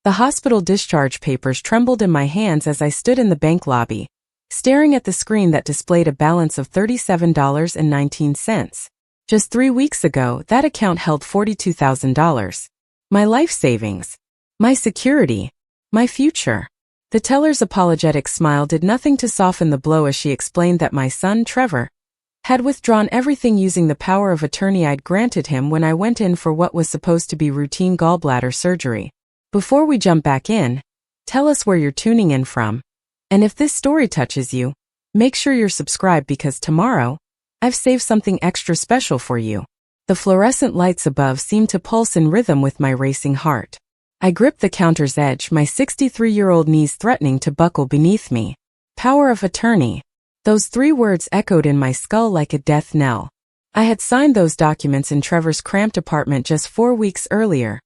The hospital discharge papers trembled in my hands as I stood in the bank lobby, staring at the screen that displayed a balance of $37.19. Just 3 weeks ago, that account held $42,000. My life savings. My security. My future. The teller's apologetic smile did nothing to soften the blow as she explained that my son, Trevor, had withdrawn everything using the power of attorney I'd granted him when I went in for what was supposed to be routine gallbladder surgery. Before we jump back in, tell us where you're tuning in from. And if this story touches you, make sure you're subscribed because tomorrow, I've saved something extra special for you. The fluorescent lights above seemed to pulse in rhythm with my racing heart. I gripped the counter's edge, my 63-year-old knees threatening to buckle beneath me. Power of attorney. Those 3 words echoed in my skull like a death knell. I had signed those documents in Trevor's cramped apartment just 4 weeks earlier,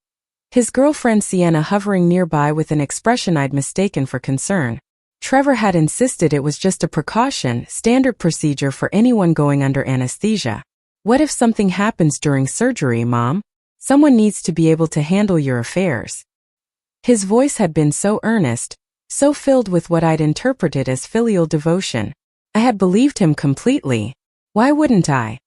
his girlfriend Sienna hovering nearby with an expression I'd mistaken for concern. Trevor had insisted it was just a precaution, standard procedure for anyone going under anesthesia. What if something happens during surgery, Mom? Someone needs to be able to handle your affairs. His voice had been so earnest, so filled with what I'd interpreted as filial devotion. I had believed him completely. Why wouldn't I?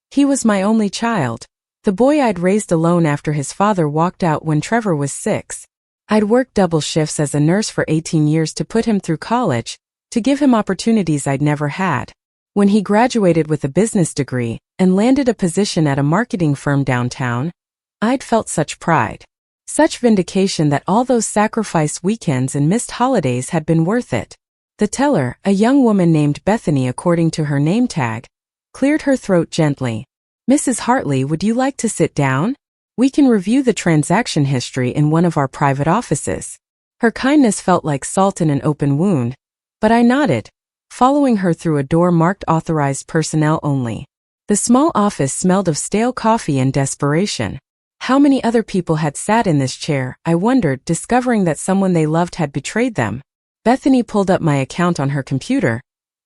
He was my only child, the boy I'd raised alone after his father walked out when Trevor was 6. I'd worked double shifts as a nurse for 18 years to put him through college, to give him opportunities I'd never had. When he graduated with a business degree and landed a position at a marketing firm downtown, I'd felt such pride. Such vindication that all those sacrificed weekends and missed holidays had been worth it. The teller, a young woman named Bethany according to her name tag, cleared her throat gently. Mrs. Hartley, would you like to sit down? We can review the transaction history in one of our private offices. Her kindness felt like salt in an open wound, but I nodded, following her through a door marked authorized personnel only. The small office smelled of stale coffee and desperation. How many other people had sat in this chair, I wondered, discovering that someone they loved had betrayed them. Bethany pulled up my account on her computer,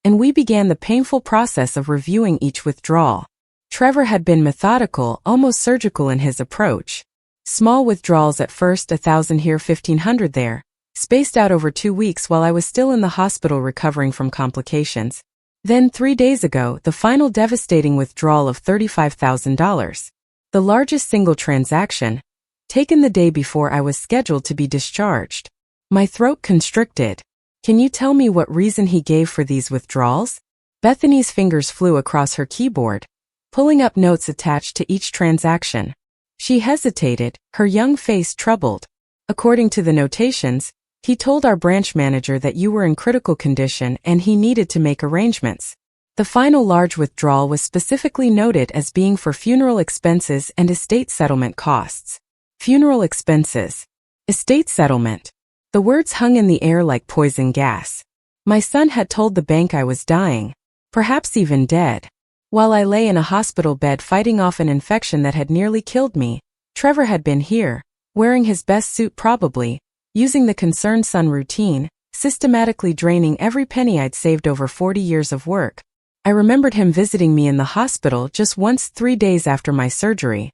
and we began the painful process of reviewing each withdrawal. Trevor had been methodical, almost surgical in his approach. Small withdrawals at first, 1,000 here, 1,500 there, spaced out over 2 weeks while I was still in the hospital recovering from complications. Then 3 days ago, the final devastating withdrawal of $35,000. The largest single transaction, taken the day before I was scheduled to be discharged. My throat constricted. Can you tell me what reason he gave for these withdrawals? Bethany's fingers flew across her keyboard, pulling up notes attached to each transaction. She hesitated, her young face troubled. According to the notations, he told our branch manager that you were in critical condition and he needed to make arrangements. The final large withdrawal was specifically noted as being for funeral expenses and estate settlement costs. Funeral expenses. Estate settlement. The words hung in the air like poison gas. My son had told the bank I was dying, perhaps even dead. While I lay in a hospital bed fighting off an infection that had nearly killed me, Trevor had been here, wearing his best suit probably, using the concerned son routine, systematically draining every penny I'd saved over 40 years of work. I remembered him visiting me in the hospital just once 3 days after my surgery.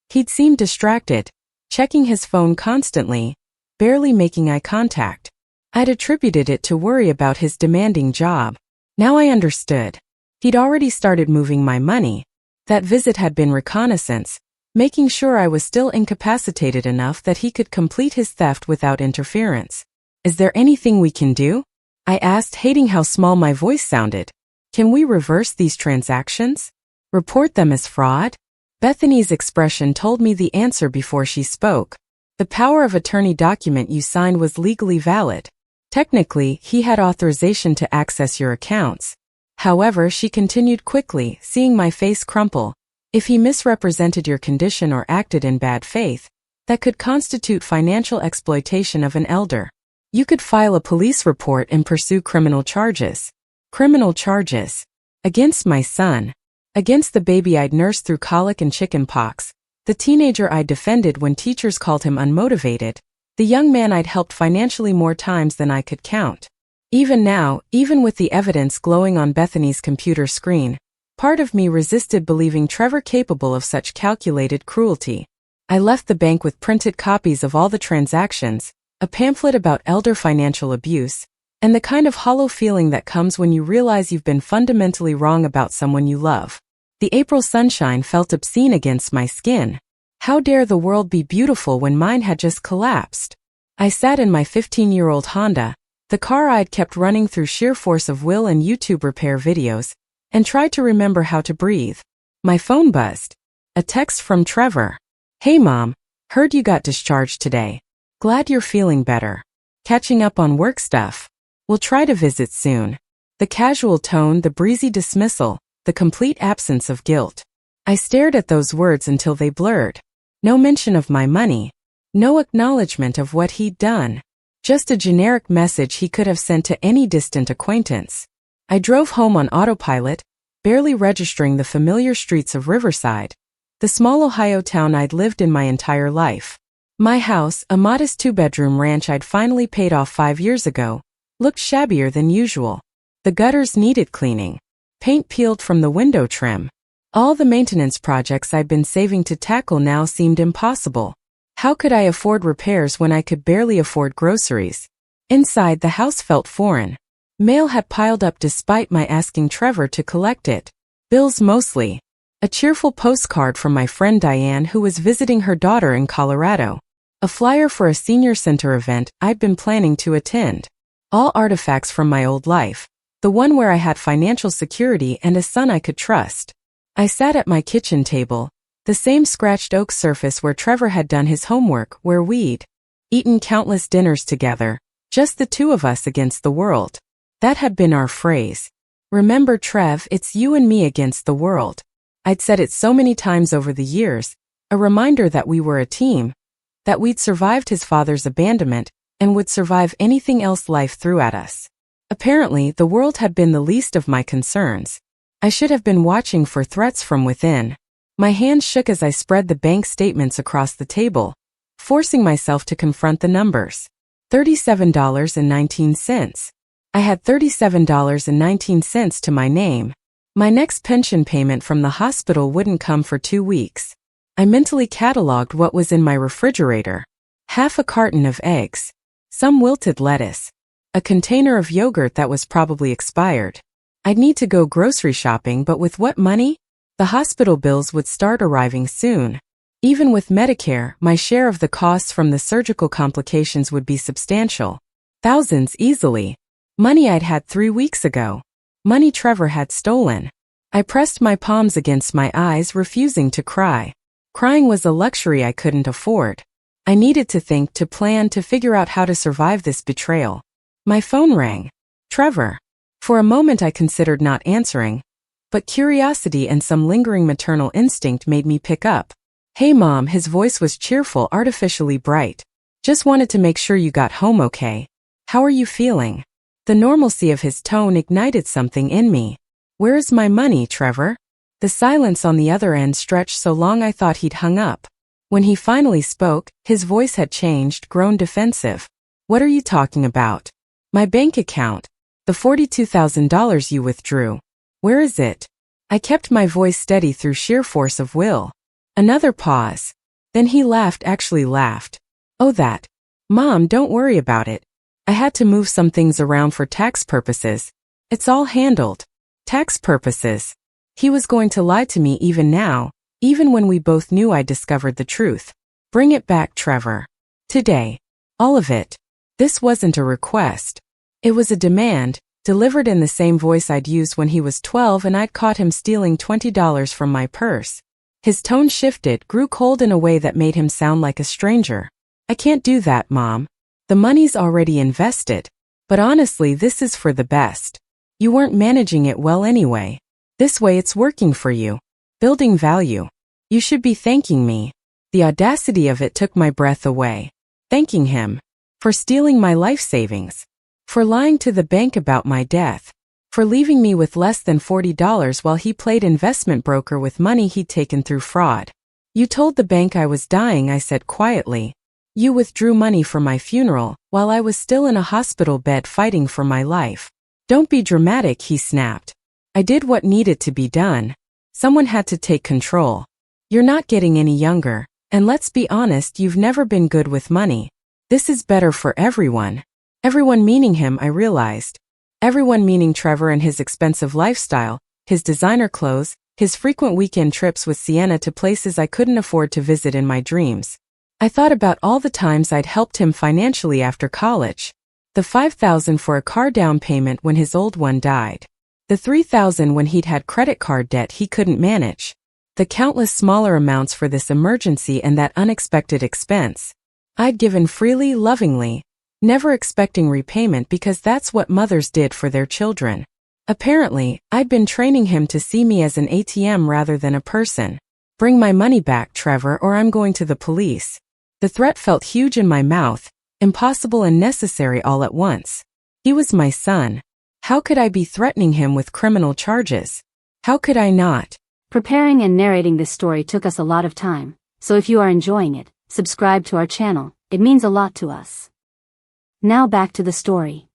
He'd seemed distracted, checking his phone constantly, barely making eye contact. I'd attributed it to worry about his demanding job. Now I understood. He'd already started moving my money. That visit had been reconnaissance, making sure I was still incapacitated enough that he could complete his theft without interference. Is there anything we can do? I asked, hating how small my voice sounded. Can we reverse these transactions? Report them as fraud? Bethany's expression told me the answer before she spoke. The power of attorney document you signed was legally valid. Technically, he had authorization to access your accounts. However, she continued quickly, seeing my face crumple. If he misrepresented your condition or acted in bad faith, that could constitute financial exploitation of an elder. You could file a police report and pursue criminal charges. Criminal charges. Against my son. Against the baby I'd nursed through colic and chickenpox. The teenager I defended when teachers called him unmotivated. The young man I'd helped financially more times than I could count. Even now, even with the evidence glowing on Bethany's computer screen, part of me resisted believing Trevor capable of such calculated cruelty. I left the bank with printed copies of all the transactions, a pamphlet about elder financial abuse, and the kind of hollow feeling that comes when you realize you've been fundamentally wrong about someone you love. The April sunshine felt obscene against my skin. How dare the world be beautiful when mine had just collapsed? I sat in my 15-year-old Honda, the car I'd kept running through sheer force of will and YouTube repair videos, and tried to remember how to breathe. My phone buzzed. A text from Trevor. "Hey Mom, heard you got discharged today. Glad you're feeling better. Catching up on work stuff. We'll try to visit soon." The casual tone, the breezy dismissal, the complete absence of guilt. I stared at those words until they blurred. No mention of my money. No acknowledgement of what he'd done. Just a generic message he could have sent to any distant acquaintance. I drove home on autopilot, barely registering the familiar streets of Riverside, the small Ohio town I'd lived in my entire life. My house, a modest 2-bedroom ranch I'd finally paid off 5 years ago, looked shabbier than usual. The gutters needed cleaning. Paint peeled from the window trim. All the maintenance projects I'd been saving to tackle now seemed impossible. How could I afford repairs when I could barely afford groceries? Inside, the house felt foreign. Mail had piled up despite my asking Trevor to collect it. Bills mostly. A cheerful postcard from my friend Diane, who was visiting her daughter in Colorado. A flyer for a senior center event I'd been planning to attend. All artifacts from my old life, the one where I had financial security and a son I could trust. I sat at my kitchen table, the same scratched oak surface where Trevor had done his homework, where we'd eaten countless dinners together, just the two of us against the world. That had been our phrase. "Remember, Trev, it's you and me against the world." I'd said it so many times over the years, a reminder that we were a team, that we'd survived his father's abandonment and would survive anything else life threw at us. Apparently, the world had been the least of my concerns. I should have been watching for threats from within. My hands shook as I spread the bank statements across the table, forcing myself to confront the numbers. $37.19. I had $37.19 to my name. My next pension payment from the hospital wouldn't come for 2 weeks. I mentally cataloged what was in my refrigerator. Half a carton of eggs. Some wilted lettuce. A container of yogurt that was probably expired. I'd need to go grocery shopping, but with what money? The hospital bills would start arriving soon. Even with Medicare, my share of the costs from the surgical complications would be substantial. Thousands easily. Money I'd had 3 weeks ago. Money Trevor had stolen. I pressed my palms against my eyes, refusing to cry. Crying was a luxury I couldn't afford. I needed to think, to plan, to figure out how to survive this betrayal. My phone rang. Trevor. For a moment I considered not answering, but curiosity and some lingering maternal instinct made me pick up. "Hey Mom," his voice was cheerful, artificially bright. "Just wanted to make sure you got home okay. How are you feeling?" The normalcy of his tone ignited something in me. "Where's my money, Trevor?" The silence on the other end stretched so long I thought he'd hung up. When he finally spoke, his voice had changed, grown defensive. "What are you talking about?" "My bank account. The $42,000 you withdrew. Where is it?" I kept my voice steady through sheer force of will. Another pause. Then he laughed, actually laughed. "Oh, that. Mom, don't worry about it. I had to move some things around for tax purposes. It's all handled." Tax purposes. He was going to lie to me even now, even when we both knew I'd discovered the truth. "Bring it back, Trevor. Today. All of it." This wasn't a request. It was a demand, delivered in the same voice I'd used when he was 12 and I'd caught him stealing $20 from my purse. His tone shifted, grew cold in a way that made him sound like a stranger. "I can't do that, Mom. The money's already invested. But honestly, this is for the best. You weren't managing it well anyway. This way it's working for you. Building value. You should be thanking me." The audacity of it took my breath away. Thanking him. For stealing my life savings. For lying to the bank about my death. For leaving me with less than $40 while he played investment broker with money he'd taken through fraud. "You told the bank I was dying," I said quietly. "You withdrew money for my funeral, while I was still in a hospital bed fighting for my life." "Don't be dramatic," he snapped. "I did what needed to be done. Someone had to take control. You're not getting any younger, And let's be honest, you've never been good with money. This is better for everyone. Everyone meaning him, I realized. Everyone meaning Trevor and his expensive lifestyle, his designer clothes, his frequent weekend trips with Sienna to places I couldn't afford to visit in my dreams. I thought about all the times I'd helped him financially after college. The $5,000 for a car down payment when his old one died. The $3,000 when he'd had credit card debt he couldn't manage. The countless smaller amounts for this emergency and that unexpected expense. I'd given freely, lovingly, never expecting repayment because that's what mothers did for their children. Apparently, I'd been training him to see me as an ATM rather than a person. Bring my money back, Trevor, or I'm going to the police. The threat felt huge in my mouth, impossible and necessary all at once. He was my son. How could I be threatening him with criminal charges? How could I not? Preparing and narrating this story took us a lot of time, so if you are enjoying it, subscribe to our channel, it means a lot to us. Now back to the story.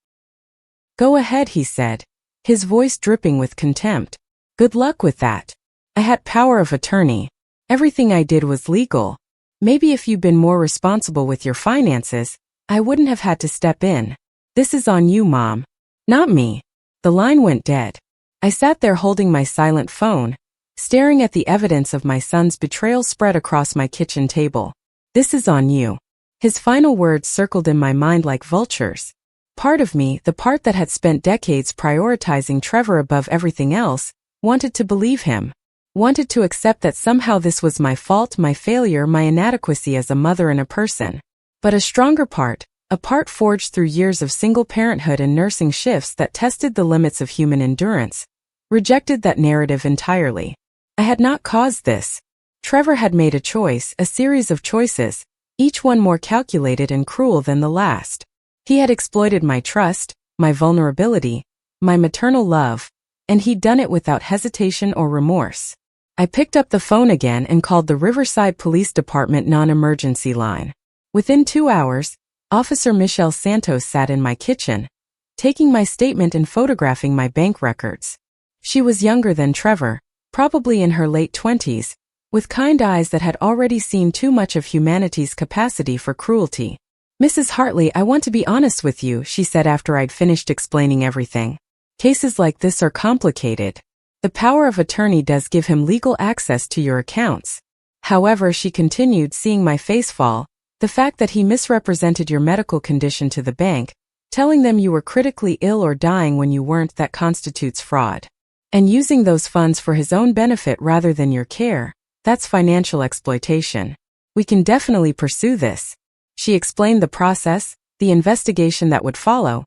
Go ahead, he said, his voice dripping with contempt. Good luck with that. I had power of attorney. Everything I did was legal. Maybe if you'd been more responsible with your finances, I wouldn't have had to step in. This is on you, Mom. Not me. The line went dead. I sat there holding my silent phone, staring at the evidence of my son's betrayal spread across my kitchen table. This is on you. His final words circled in my mind like vultures. Part of me, the part that had spent decades prioritizing Trevor above everything else, wanted to believe him. Wanted to accept that somehow this was my fault, my failure, my inadequacy as a mother and a person. But a stronger part, a part forged through years of single parenthood and nursing shifts that tested the limits of human endurance, rejected that narrative entirely. I had not caused this. Trevor had made a choice, a series of choices, each one more calculated and cruel than the last. He had exploited my trust, my vulnerability, my maternal love, and he'd done it without hesitation or remorse. I picked up the phone again and called the Riverside Police Department non-emergency line. Within 2 hours, Officer Michelle Santos sat in my kitchen, taking my statement and photographing my bank records. She was younger than Trevor, probably in her late 20s, with kind eyes that had already seen too much of humanity's capacity for cruelty. Mrs. Hartley, I want to be honest with you, she said after I'd finished explaining everything. Cases like this are complicated. The power of attorney does give him legal access to your accounts. However, she continued, seeing my face fall, the fact that he misrepresented your medical condition to the bank, telling them you were critically ill or dying when you weren't, that constitutes fraud. And using those funds for his own benefit rather than your care, that's financial exploitation. We can definitely pursue this. She explained the process, the investigation that would follow,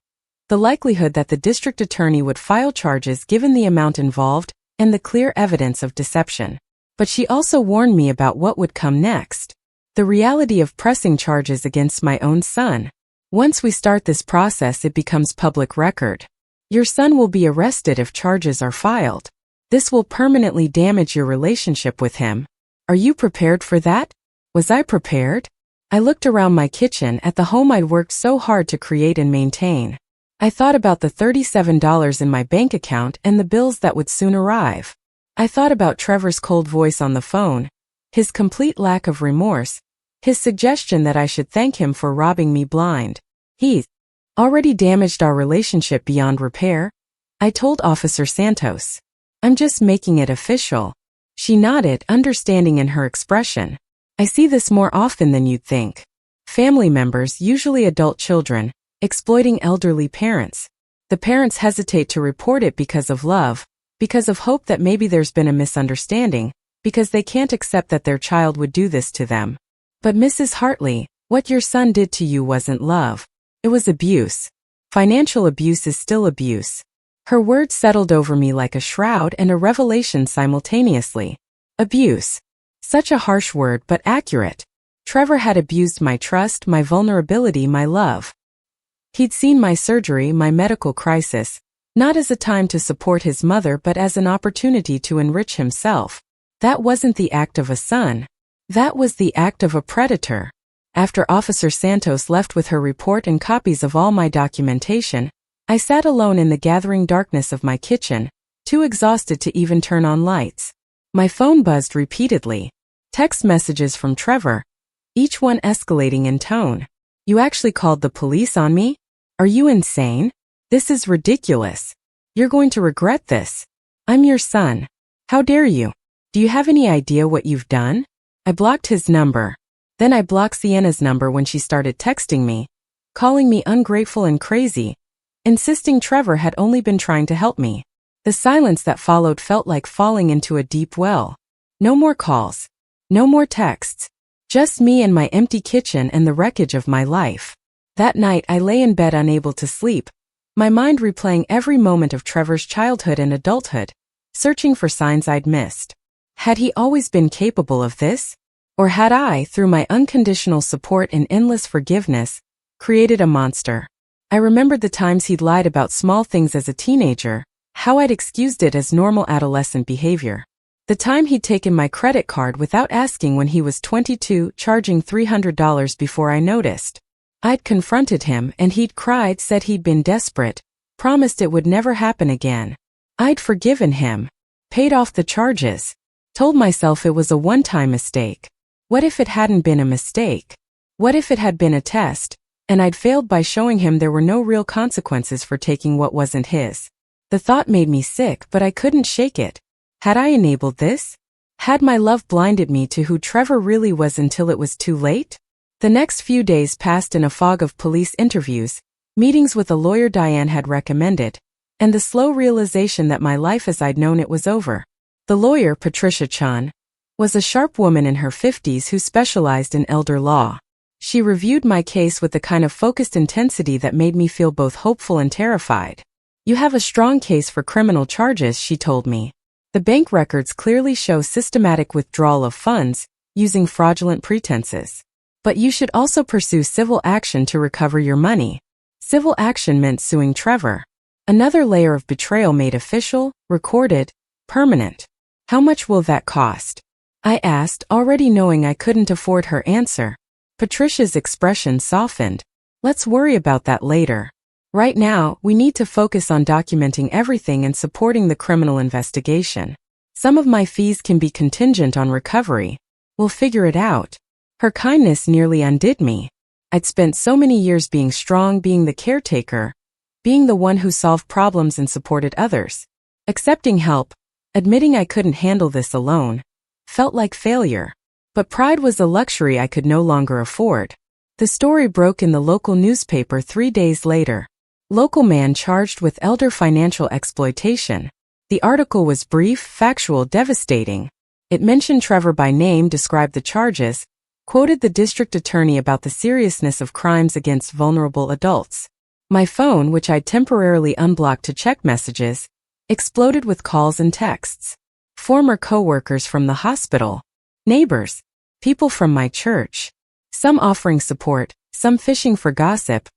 the likelihood that the district attorney would file charges given the amount involved, and the clear evidence of deception. But she also warned me about what would come next. The reality of pressing charges against my own son. Once we start this process, it becomes public record. Your son will be arrested if charges are filed. This will permanently damage your relationship with him. Are you prepared for that? Was I prepared? I looked around my kitchen at the home I'd worked so hard to create and maintain. I thought about the $37 in my bank account and the bills that would soon arrive. I thought about Trevor's cold voice on the phone, his complete lack of remorse, his suggestion that I should thank him for robbing me blind. He's already damaged our relationship beyond repair, I told Officer Santos. I'm just making it official. She nodded, understanding in her expression. I see this more often than you'd think. Family members, usually adult children, exploiting elderly parents. The parents hesitate to report it because of love, because of hope that maybe there's been a misunderstanding, because they can't accept that their child would do this to them. But Mrs. Hartley, what your son did to you wasn't love. It was abuse. Financial abuse is still abuse. Her words settled over me like a shroud and a revelation simultaneously. Abuse. Such a harsh word, but accurate. Trevor had abused my trust, my vulnerability, my love. He'd seen my surgery, my medical crisis, not as a time to support his mother but as an opportunity to enrich himself. That wasn't the act of a son. That was the act of a predator. After Officer Santos left with her report and copies of all my documentation, I sat alone in the gathering darkness of my kitchen, too exhausted to even turn on lights. My phone buzzed repeatedly. Text messages from Trevor, each one escalating in tone. You actually called the police on me? Are you insane? This is ridiculous. You're going to regret this. I'm your son. How dare you? Do you have any idea what you've done? I blocked his number. Then I blocked Sienna's number when she started texting me, calling me ungrateful and crazy, insisting Trevor had only been trying to help me. The silence that followed felt like falling into a deep well. No more calls. No more texts. Just me and my empty kitchen and the wreckage of my life. That night I lay in bed unable to sleep, my mind replaying every moment of Trevor's childhood and adulthood, searching for signs I'd missed. Had he always been capable of this? Or had I, through my unconditional support and endless forgiveness, created a monster? I remembered the times he'd lied about small things as a teenager, how I'd excused it as normal adolescent behavior. The time he'd taken my credit card without asking when he was 22, charging $300 before I noticed. I'd confronted him and he'd cried, said he'd been desperate, promised it would never happen again. I'd forgiven him, paid off the charges, told myself it was a one-time mistake. What if it hadn't been a mistake? What if it had been a test, and I'd failed by showing him there were no real consequences for taking what wasn't his? The thought made me sick, but I couldn't shake it. Had I enabled this? Had my love blinded me to who Trevor really was until it was too late? The next few days passed in a fog of police interviews, meetings with a lawyer Diane had recommended, and the slow realization that my life as I'd known it was over. The lawyer, Patricia Chan, was a sharp woman in her 50s who specialized in elder law. She reviewed my case with the kind of focused intensity that made me feel both hopeful and terrified. You have a strong case for criminal charges, she told me. The bank records clearly show systematic withdrawal of funds using fraudulent pretenses. But you should also pursue civil action to recover your money. Civil action meant suing Trevor. Another layer of betrayal made official, recorded, permanent. How much will that cost? I asked, already knowing I couldn't afford her answer. Patricia's expression softened. Let's worry about that later. Right now, we need to focus on documenting everything and supporting the criminal investigation. Some of my fees can be contingent on recovery. We'll figure it out. Her kindness nearly undid me. I'd spent so many years being strong, being the caretaker, being the one who solved problems and supported others. Accepting help, admitting I couldn't handle this alone, felt like failure. But pride was a luxury I could no longer afford. The story broke in the local newspaper 3 days later. Local man charged with elder financial exploitation. The article was brief, factual, devastating. It mentioned Trevor by name, described the charges, quoted the district attorney about the seriousness of crimes against vulnerable adults. My phone, which I'd temporarily unblocked to check messages, exploded with calls and texts. Former co-workers from the hospital, neighbors, people from my church, some offering support, some fishing for gossip,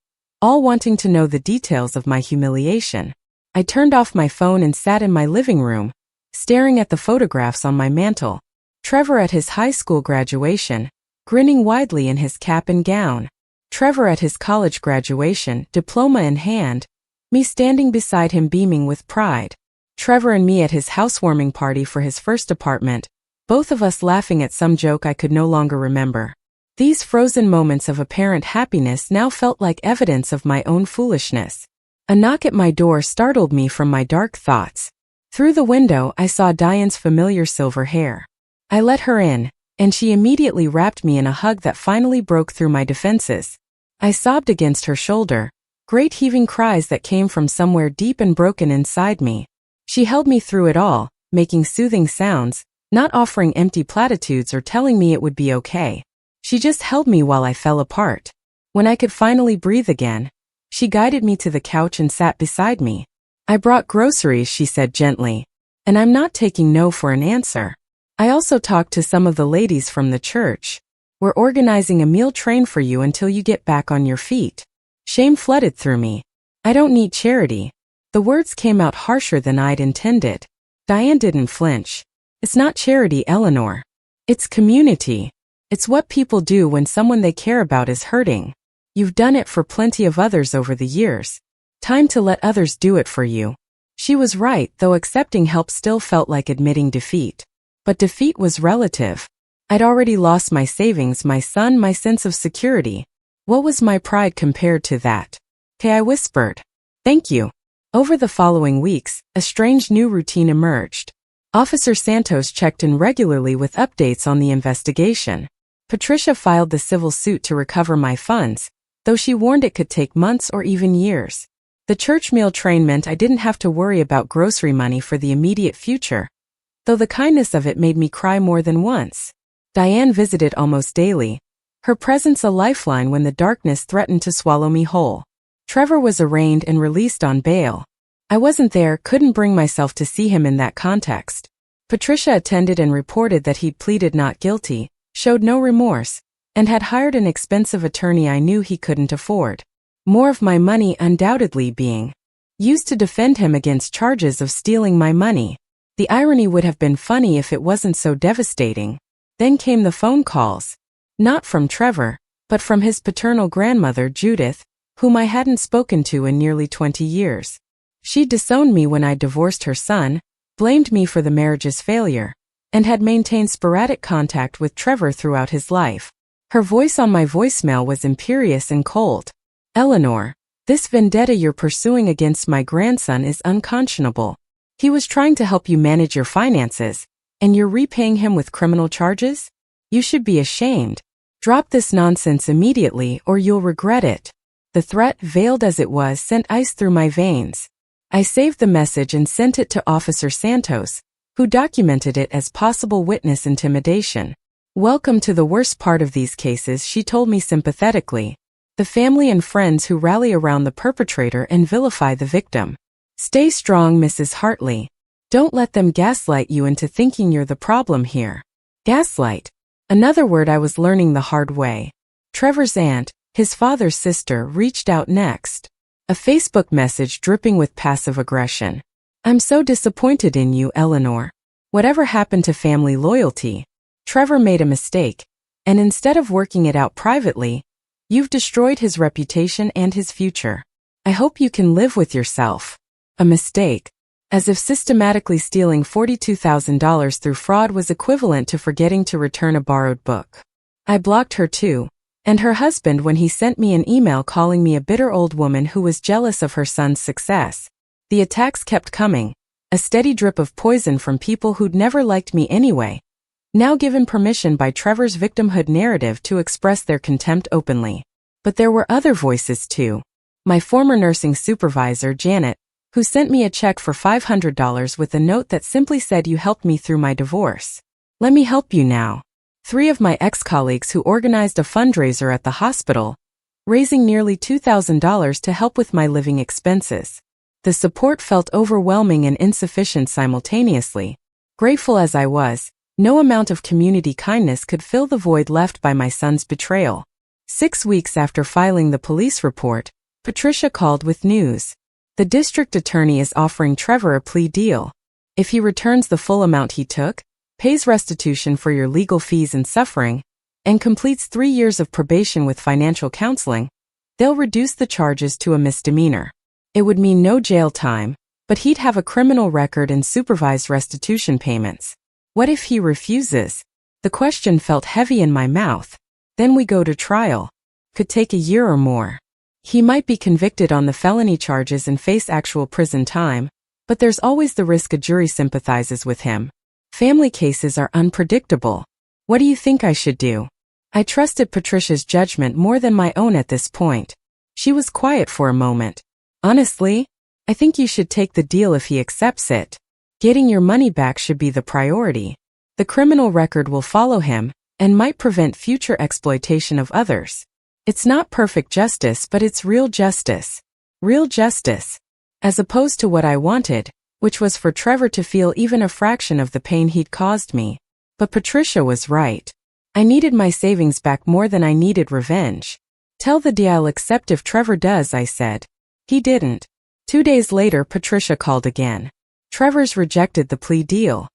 all wanting to know the details of my humiliation. I turned off my phone and sat in my living room, staring at the photographs on my mantle. Trevor at his high school graduation, grinning widely in his cap and gown. Trevor at his college graduation, diploma in hand, me standing beside him beaming with pride. Trevor and me at his housewarming party for his first apartment, both of us laughing at some joke I could no longer remember. These frozen moments of apparent happiness now felt like evidence of my own foolishness. A knock at my door startled me from my dark thoughts. Through the window, I saw Diane's familiar silver hair. I let her in, and she immediately wrapped me in a hug that finally broke through my defenses. I sobbed against her shoulder, great heaving cries that came from somewhere deep and broken inside me. She held me through it all, making soothing sounds, not offering empty platitudes or telling me it would be okay. She just held me while I fell apart. When I could finally breathe again, she guided me to the couch and sat beside me. I brought groceries, she said gently, and I'm not taking no for an answer. I also talked to some of the ladies from the church. We're organizing a meal train for you until you get back on your feet. Shame flooded through me. I don't need charity. The words came out harsher than I'd intended. Diane didn't flinch. It's not charity, Eleanor. It's community. It's what people do when someone they care about is hurting. You've done it for plenty of others over the years. Time to let others do it for you. She was right, though accepting help still felt like admitting defeat. But defeat was relative. I'd already lost my savings, my son, my sense of security. What was my pride compared to that? "Okay," I whispered. "Thank you." Over the following weeks, a strange new routine emerged. Officer Santos checked in regularly with updates on the investigation. Patricia filed the civil suit to recover my funds, though she warned it could take months or even years. The church meal train meant I didn't have to worry about grocery money for the immediate future, though the kindness of it made me cry more than once. Diane visited almost daily, her presence a lifeline when the darkness threatened to swallow me whole. Trevor was arraigned and released on bail. I wasn't there, couldn't bring myself to see him in that context. Patricia attended and reported that he'd pleaded not guilty, showed no remorse, and had hired an expensive attorney I knew he couldn't afford. More of my money undoubtedly being used to defend him against charges of stealing my money. The irony would have been funny if it wasn't so devastating. Then came the phone calls. Not from Trevor, but from his paternal grandmother, Judith, whom I hadn't spoken to in nearly 20 years. She disowned me when I divorced her son, blamed me for the marriage's failure, and had maintained sporadic contact with Trevor throughout his life. Her voice on my voicemail was imperious and cold. "Eleanor, this vendetta you're pursuing against my grandson is unconscionable. He was trying to help you manage your finances, and you're repaying him with criminal charges? You should be ashamed. Drop this nonsense immediately or you'll regret it." The threat, veiled as it was, sent ice through my veins. I saved the message and sent it to Officer Santos, who documented it as possible witness intimidation. "Welcome to the worst part of these cases," she told me sympathetically. "The family and friends who rally around the perpetrator and vilify the victim. Stay strong, Mrs. Hartley. Don't let them gaslight you into thinking you're the problem here." Gaslight. Another word I was learning the hard way. Trevor's aunt, his father's sister, reached out next. A Facebook message dripping with passive aggression. "I'm so disappointed in you, Eleanor. Whatever happened to family loyalty? Trevor made a mistake, and instead of working it out privately, you've destroyed his reputation and his future. I hope you can live with yourself." A mistake. As if systematically stealing $42,000 through fraud was equivalent to forgetting to return a borrowed book. I blocked her too, and her husband when he sent me an email calling me a bitter old woman who was jealous of her son's success. The attacks kept coming, a steady drip of poison from people who'd never liked me anyway, now given permission by Trevor's victimhood narrative to express their contempt openly. But there were other voices too. My former nursing supervisor, Janet, who sent me a check for $500 with a note that simply said, "You helped me through my divorce. Let me help you now." 3 of my ex-colleagues who organized a fundraiser at the hospital, raising nearly $2,000 to help with my living expenses. The support felt overwhelming and insufficient simultaneously. Grateful as I was, no amount of community kindness could fill the void left by my son's betrayal. 6 weeks after filing the police report, Patricia called with news. The district attorney is offering Trevor a plea deal. If he returns the full amount he took, pays restitution for your legal fees and suffering, and completes 3 years of probation with financial counseling, they'll reduce the charges to a misdemeanor. It would mean no jail time, but he'd have a criminal record and supervised restitution payments. What if he refuses? The question felt heavy in my mouth. Then we go to trial. Could take a year or more. He might be convicted on the felony charges and face actual prison time, but there's always the risk a jury sympathizes with him. Family cases are unpredictable. What do you think I should do? I trusted Patricia's judgment more than my own at this point. She was quiet for a moment. "Honestly, I think you should take the deal if he accepts it. Getting your money back should be the priority. The criminal record will follow him, and might prevent future exploitation of others. It's not perfect justice, but it's real justice. Real justice. As opposed to what I wanted, which was for Trevor to feel even a fraction of the pain he'd caused me. But Patricia was right. I needed my savings back more than I needed revenge. Tell the deal I'll accept if Trevor does, I said. He didn't. 2 days later, Patricia called again. Trevor's rejected the plea deal.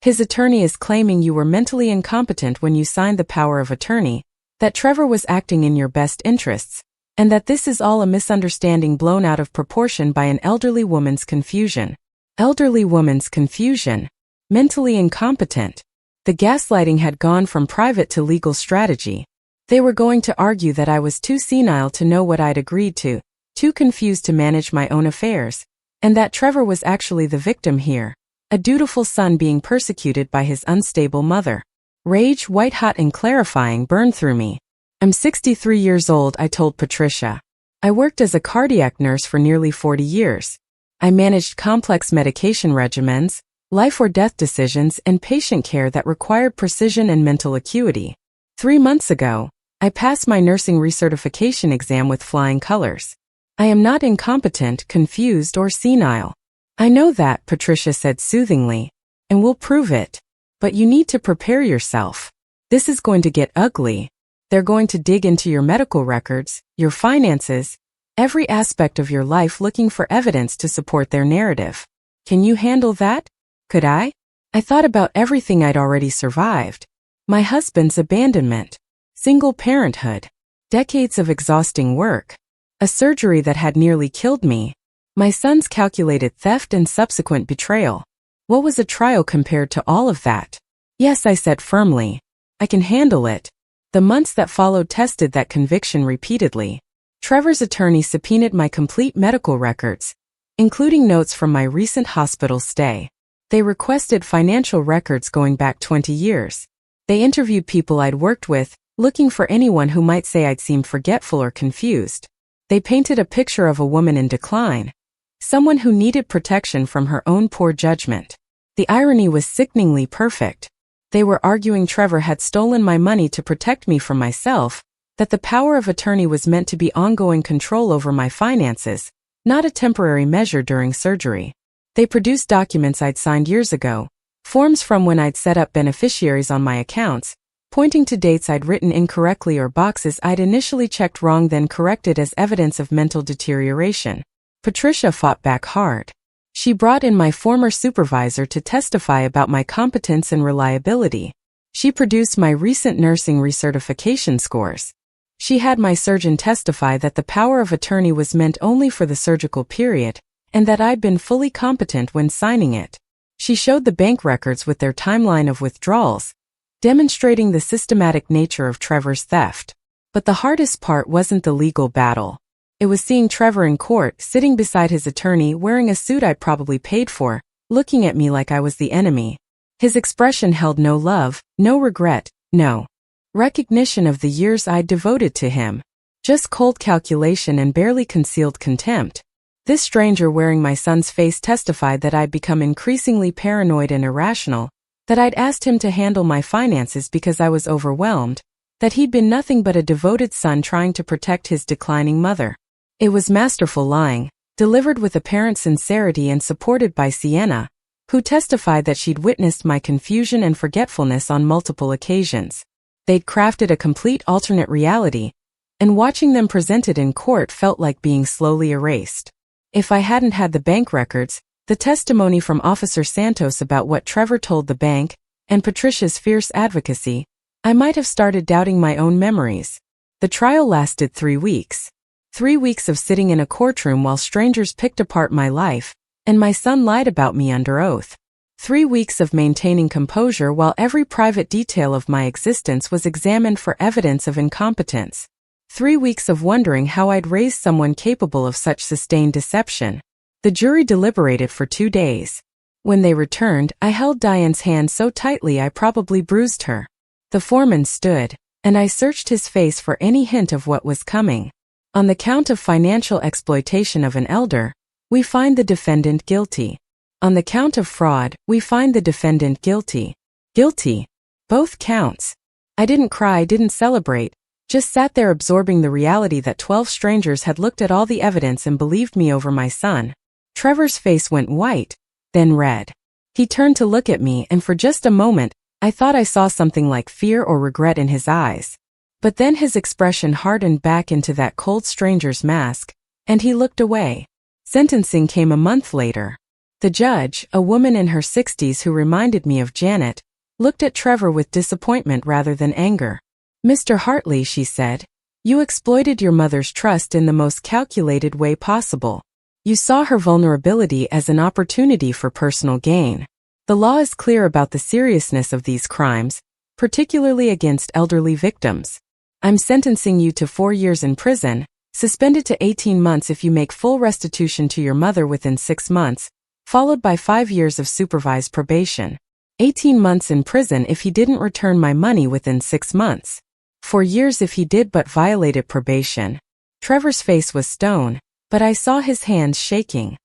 His attorney is claiming you were mentally incompetent when you signed the power of attorney, that Trevor was acting in your best interests, and that this is all a misunderstanding blown out of proportion by an elderly woman's confusion. Elderly woman's confusion. Mentally incompetent. The gaslighting had gone from private to legal strategy. They were going to argue that I was too senile to know what I'd agreed to, too confused to manage my own affairs, and that Trevor was actually the victim here, a dutiful son being persecuted by his unstable mother. Rage, white-hot and clarifying, burned through me. I'm 63 years old, I told Patricia. I worked as a cardiac nurse for nearly 40 years. I managed complex medication regimens, life or death decisions, and patient care that required precision and mental acuity. 3 months ago, I passed my nursing recertification exam with flying colors. I am not incompetent, confused, or senile. I know that, Patricia said soothingly, and we'll prove it. But you need to prepare yourself. This is going to get ugly. They're going to dig into your medical records, your finances, every aspect of your life looking for evidence to support their narrative. Can you handle that? Could I? I thought about everything I'd already survived. My husband's abandonment, single parenthood, decades of exhausting work, a surgery that had nearly killed me, my son's calculated theft and subsequent betrayal. What was a trial compared to all of that? Yes, I said firmly. I can handle it. The months that followed tested that conviction repeatedly. Trevor's attorney subpoenaed my complete medical records, including notes from my recent hospital stay. They requested financial records going back 20 years. They interviewed people I'd worked with, looking for anyone who might say I'd seemed forgetful or confused. They painted a picture of a woman in decline, someone who needed protection from her own poor judgment. The irony was sickeningly perfect. They were arguing Trevor had stolen my money to protect me from myself, that the power of attorney was meant to be ongoing control over my finances, not a temporary measure during surgery. They produced documents I'd signed years ago, forms from when I'd set up beneficiaries on my accounts, pointing to dates I'd written incorrectly or boxes I'd initially checked wrong then corrected as evidence of mental deterioration. Patricia fought back hard. She brought in my former supervisor to testify about my competence and reliability. She produced my recent nursing recertification scores. She had my surgeon testify that the power of attorney was meant only for the surgical period, and that I'd been fully competent when signing it. She showed the bank records with their timeline of withdrawals, demonstrating the systematic nature of Trevor's theft. But the hardest part wasn't the legal battle. It was seeing Trevor in court, sitting beside his attorney wearing a suit I'd probably paid for, looking at me like I was the enemy. His expression held no love, no regret, no recognition of the years I'd devoted to him. Just cold calculation and barely concealed contempt. This stranger wearing my son's face testified that I'd become increasingly paranoid and irrational, that I'd asked him to handle my finances because I was overwhelmed, that he'd been nothing but a devoted son trying to protect his declining mother. It was masterful lying, delivered with apparent sincerity and supported by Sienna, who testified that she'd witnessed my confusion and forgetfulness on multiple occasions. They'd crafted a complete alternate reality, and watching them presented in court felt like being slowly erased. If I hadn't had the bank records, the testimony from Officer Santos about what Trevor told the bank, and Patricia's fierce advocacy, I might have started doubting my own memories. The trial lasted 3 weeks. 3 weeks of sitting in a courtroom while strangers picked apart my life, and my son lied about me under oath. 3 weeks of maintaining composure while every private detail of my existence was examined for evidence of incompetence. 3 weeks of wondering how I'd raised someone capable of such sustained deception. The jury deliberated for 2 days. When they returned, I held Diane's hand so tightly I probably bruised her. The foreman stood, and I searched his face for any hint of what was coming. On the count of financial exploitation of an elder, we find the defendant guilty. On the count of fraud, we find the defendant guilty. Guilty. Both counts. I didn't cry, didn't celebrate, just sat there absorbing the reality that 12 strangers had looked at all the evidence and believed me over my son. Trevor's face went white, then red. He turned to look at me, and for just a moment, I thought I saw something like fear or regret in his eyes. But then his expression hardened back into that cold stranger's mask, and he looked away. Sentencing came a month later. The judge, a woman in her 60s who reminded me of Janet, looked at Trevor with disappointment rather than anger. "Mr. Hartley," she said, "you exploited your mother's trust in the most calculated way possible. You saw her vulnerability as an opportunity for personal gain. The law is clear about the seriousness of these crimes, particularly against elderly victims. I'm sentencing you to 4 years in prison, suspended to 18 months if you make full restitution to your mother within 6 months, followed by 5 years of supervised probation. 18 months in prison if he didn't return my money within 6 months. 4 years if he did but violated probation. Trevor's face was stone, but I saw his hands shaking.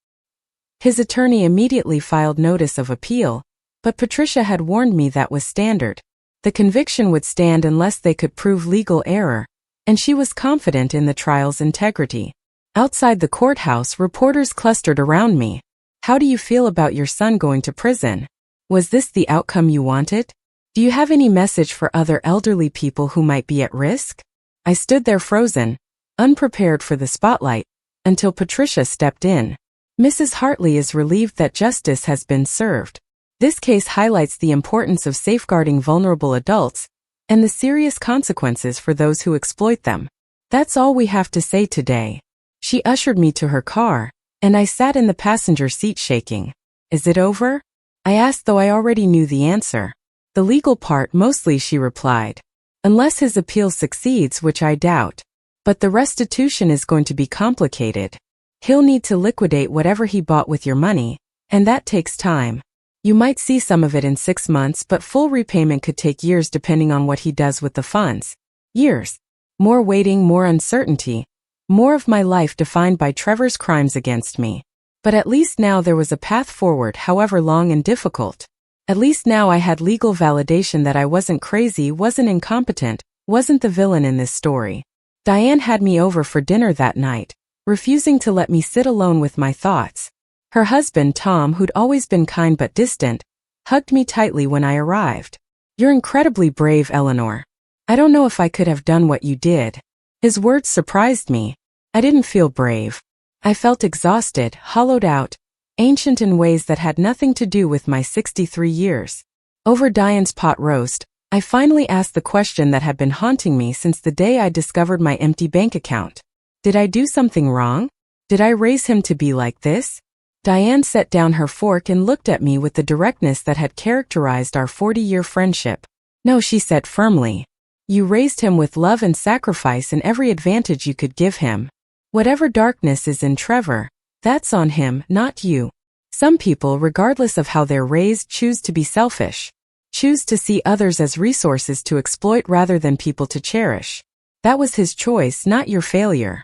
His attorney immediately filed notice of appeal, but Patricia had warned me that was standard. The conviction would stand unless they could prove legal error, and she was confident in the trial's integrity. Outside the courthouse, reporters clustered around me. How do you feel about your son going to prison? Was this the outcome you wanted? Do you have any message for other elderly people who might be at risk? I stood there frozen, unprepared for the spotlight, until Patricia stepped in. Mrs. Hartley is relieved that justice has been served. This case highlights the importance of safeguarding vulnerable adults and the serious consequences for those who exploit them. That's all we have to say today. She ushered me to her car, and I sat in the passenger seat shaking. Is it over? I asked, though I already knew the answer. The legal part mostly, she replied. Unless his appeal succeeds, which I doubt. But the restitution is going to be complicated. He'll need to liquidate whatever he bought with your money, and that takes time. You might see some of it in 6 months, but full repayment could take years depending on what he does with the funds. Years. More waiting, more uncertainty. More of my life defined by Trevor's crimes against me. But at least now there was a path forward, however long and difficult. At least now I had legal validation that I wasn't crazy, wasn't incompetent, wasn't the villain in this story. Diane had me over for dinner that night, refusing to let me sit alone with my thoughts. Her husband, Tom, who'd always been kind but distant, hugged me tightly when I arrived. You're incredibly brave, Eleanor. I don't know if I could have done what you did. His words surprised me. I didn't feel brave. I felt exhausted, hollowed out, ancient in ways that had nothing to do with my 63 years. Over Diane's pot roast, I finally asked the question that had been haunting me since the day I discovered my empty bank account. Did I do something wrong? Did I raise him to be like this? Diane set down her fork and looked at me with the directness that had characterized our 40-year friendship. No, she said firmly. You raised him with love and sacrifice and every advantage you could give him. Whatever darkness is in Trevor, that's on him, not you. Some people, regardless of how they're raised, choose to be selfish. Choose to see others as resources to exploit rather than people to cherish. That was his choice, not your failure.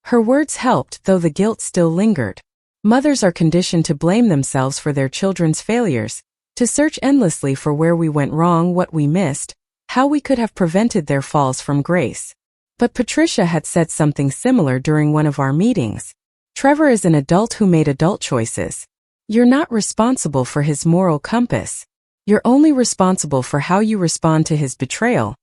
Her words helped, though the guilt still lingered. Mothers are conditioned to blame themselves for their children's failures, to search endlessly for where we went wrong, what we missed, how we could have prevented their falls from grace. But Patricia had said something similar during one of our meetings. Trevor is an adult who made adult choices. You're not responsible for his moral compass. You're only responsible for how you respond to his betrayal,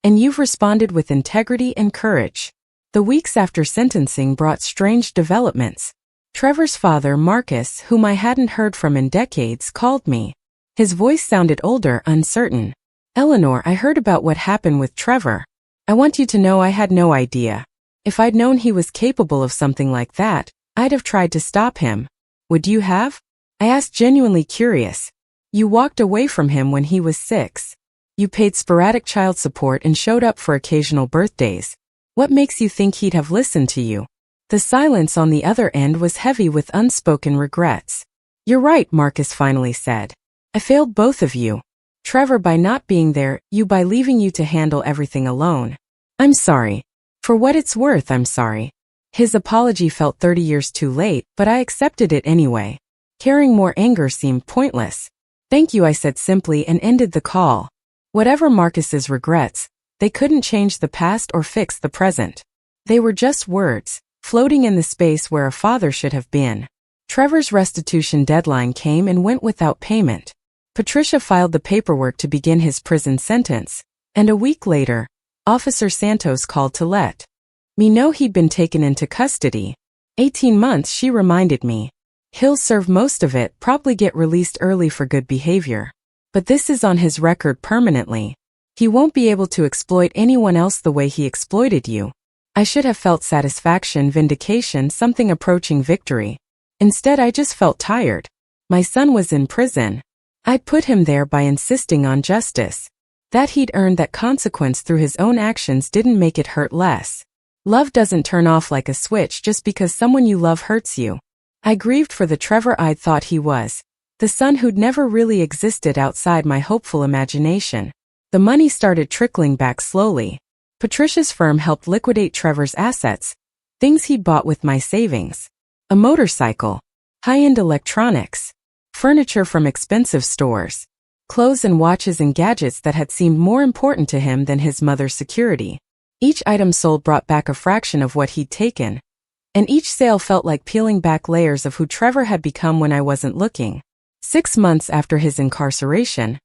and you've responded with integrity and courage. The weeks after sentencing brought strange developments. Trevor's father, Marcus, whom I hadn't heard from in decades, called me. His voice sounded older, uncertain. Eleanor, I heard about what happened with Trevor. I want you to know I had no idea. If I'd known he was capable of something like that, I'd have tried to stop him. Would you have? I asked, genuinely curious. You walked away from him when he was 6. You paid sporadic child support and showed up for occasional birthdays. What makes you think he'd have listened to you? The silence on the other end was heavy with unspoken regrets. You're right, Marcus finally said. I failed both of you. Trevor by not being there, you by leaving you to handle everything alone. I'm sorry. For what it's worth, I'm sorry. His apology felt 30 years too late, but I accepted it anyway. Carrying more anger seemed pointless. Thank you, I said simply and ended the call. Whatever Marcus's regrets, they couldn't change the past or fix the present. They were just words, floating in the space where a father should have been. Trevor's restitution deadline came and went without payment. Patricia filed the paperwork to begin his prison sentence, and a week later, Officer Santos called to let me know he'd been taken into custody. 18 months, she reminded me. He'll serve most of it, probably get released early for good behavior. But this is on his record permanently. He won't be able to exploit anyone else the way he exploited you. I should have felt satisfaction, vindication, something approaching victory. Instead, I just felt tired. My son was in prison. I'd put him there by insisting on justice. That he'd earned that consequence through his own actions didn't make it hurt less. Love doesn't turn off like a switch just because someone you love hurts you. I grieved for the Trevor I'd thought he was, the son who'd never really existed outside my hopeful imagination. The money started trickling back slowly. Patricia's firm helped liquidate Trevor's assets, things he'd bought with my savings. A motorcycle, high-end electronics, furniture from expensive stores, clothes and watches and gadgets that had seemed more important to him than his mother's security. Each item sold brought back a fraction of what he'd taken, and each sale felt like peeling back layers of who Trevor had become when I wasn't looking. 6 months after his incarceration,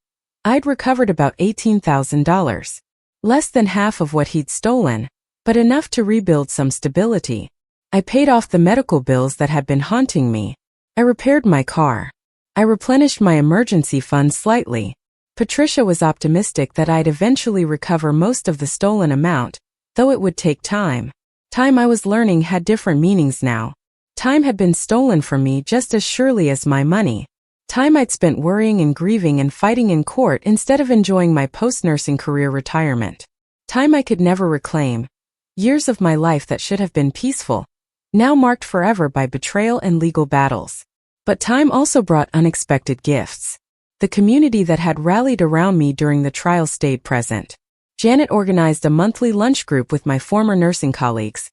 I'd recovered about $18,000. Less than half of what he'd stolen, but enough to rebuild some stability. I paid off the medical bills that had been haunting me. I repaired my car. I replenished my emergency fund slightly. Patricia was optimistic that I'd eventually recover most of the stolen amount, though it would take time. Time, I was learning, had different meanings now. Time had been stolen from me just as surely as my money. Time I'd spent worrying and grieving and fighting in court instead of enjoying my post-nursing career retirement. Time I could never reclaim. Years of my life that should have been peaceful, now marked forever by betrayal and legal battles. But time also brought unexpected gifts. The community that had rallied around me during the trial stayed present. Janet organized a monthly lunch group with my former nursing colleagues,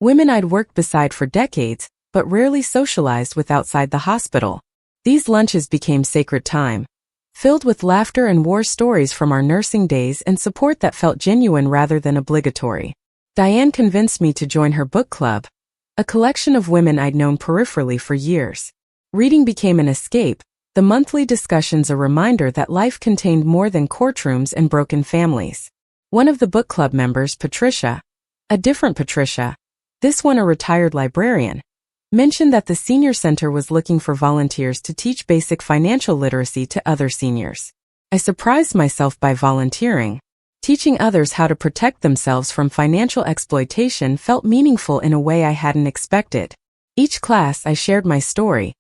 women I'd worked beside for decades, but rarely socialized with outside the hospital. These lunches became sacred time, filled with laughter and war stories from our nursing days and support that felt genuine rather than obligatory. Diane convinced me to join her book club, a collection of women I'd known peripherally for years. Reading became an escape, the monthly discussions a reminder that life contained more than courtrooms and broken families. One of the book club members, Patricia, a different Patricia, this one a retired librarian, mentioned that the senior center was looking for volunteers to teach basic financial literacy to other seniors. I surprised myself by volunteering. Teaching others how to protect themselves from financial exploitation felt meaningful in a way I hadn't expected. Each class I shared my story,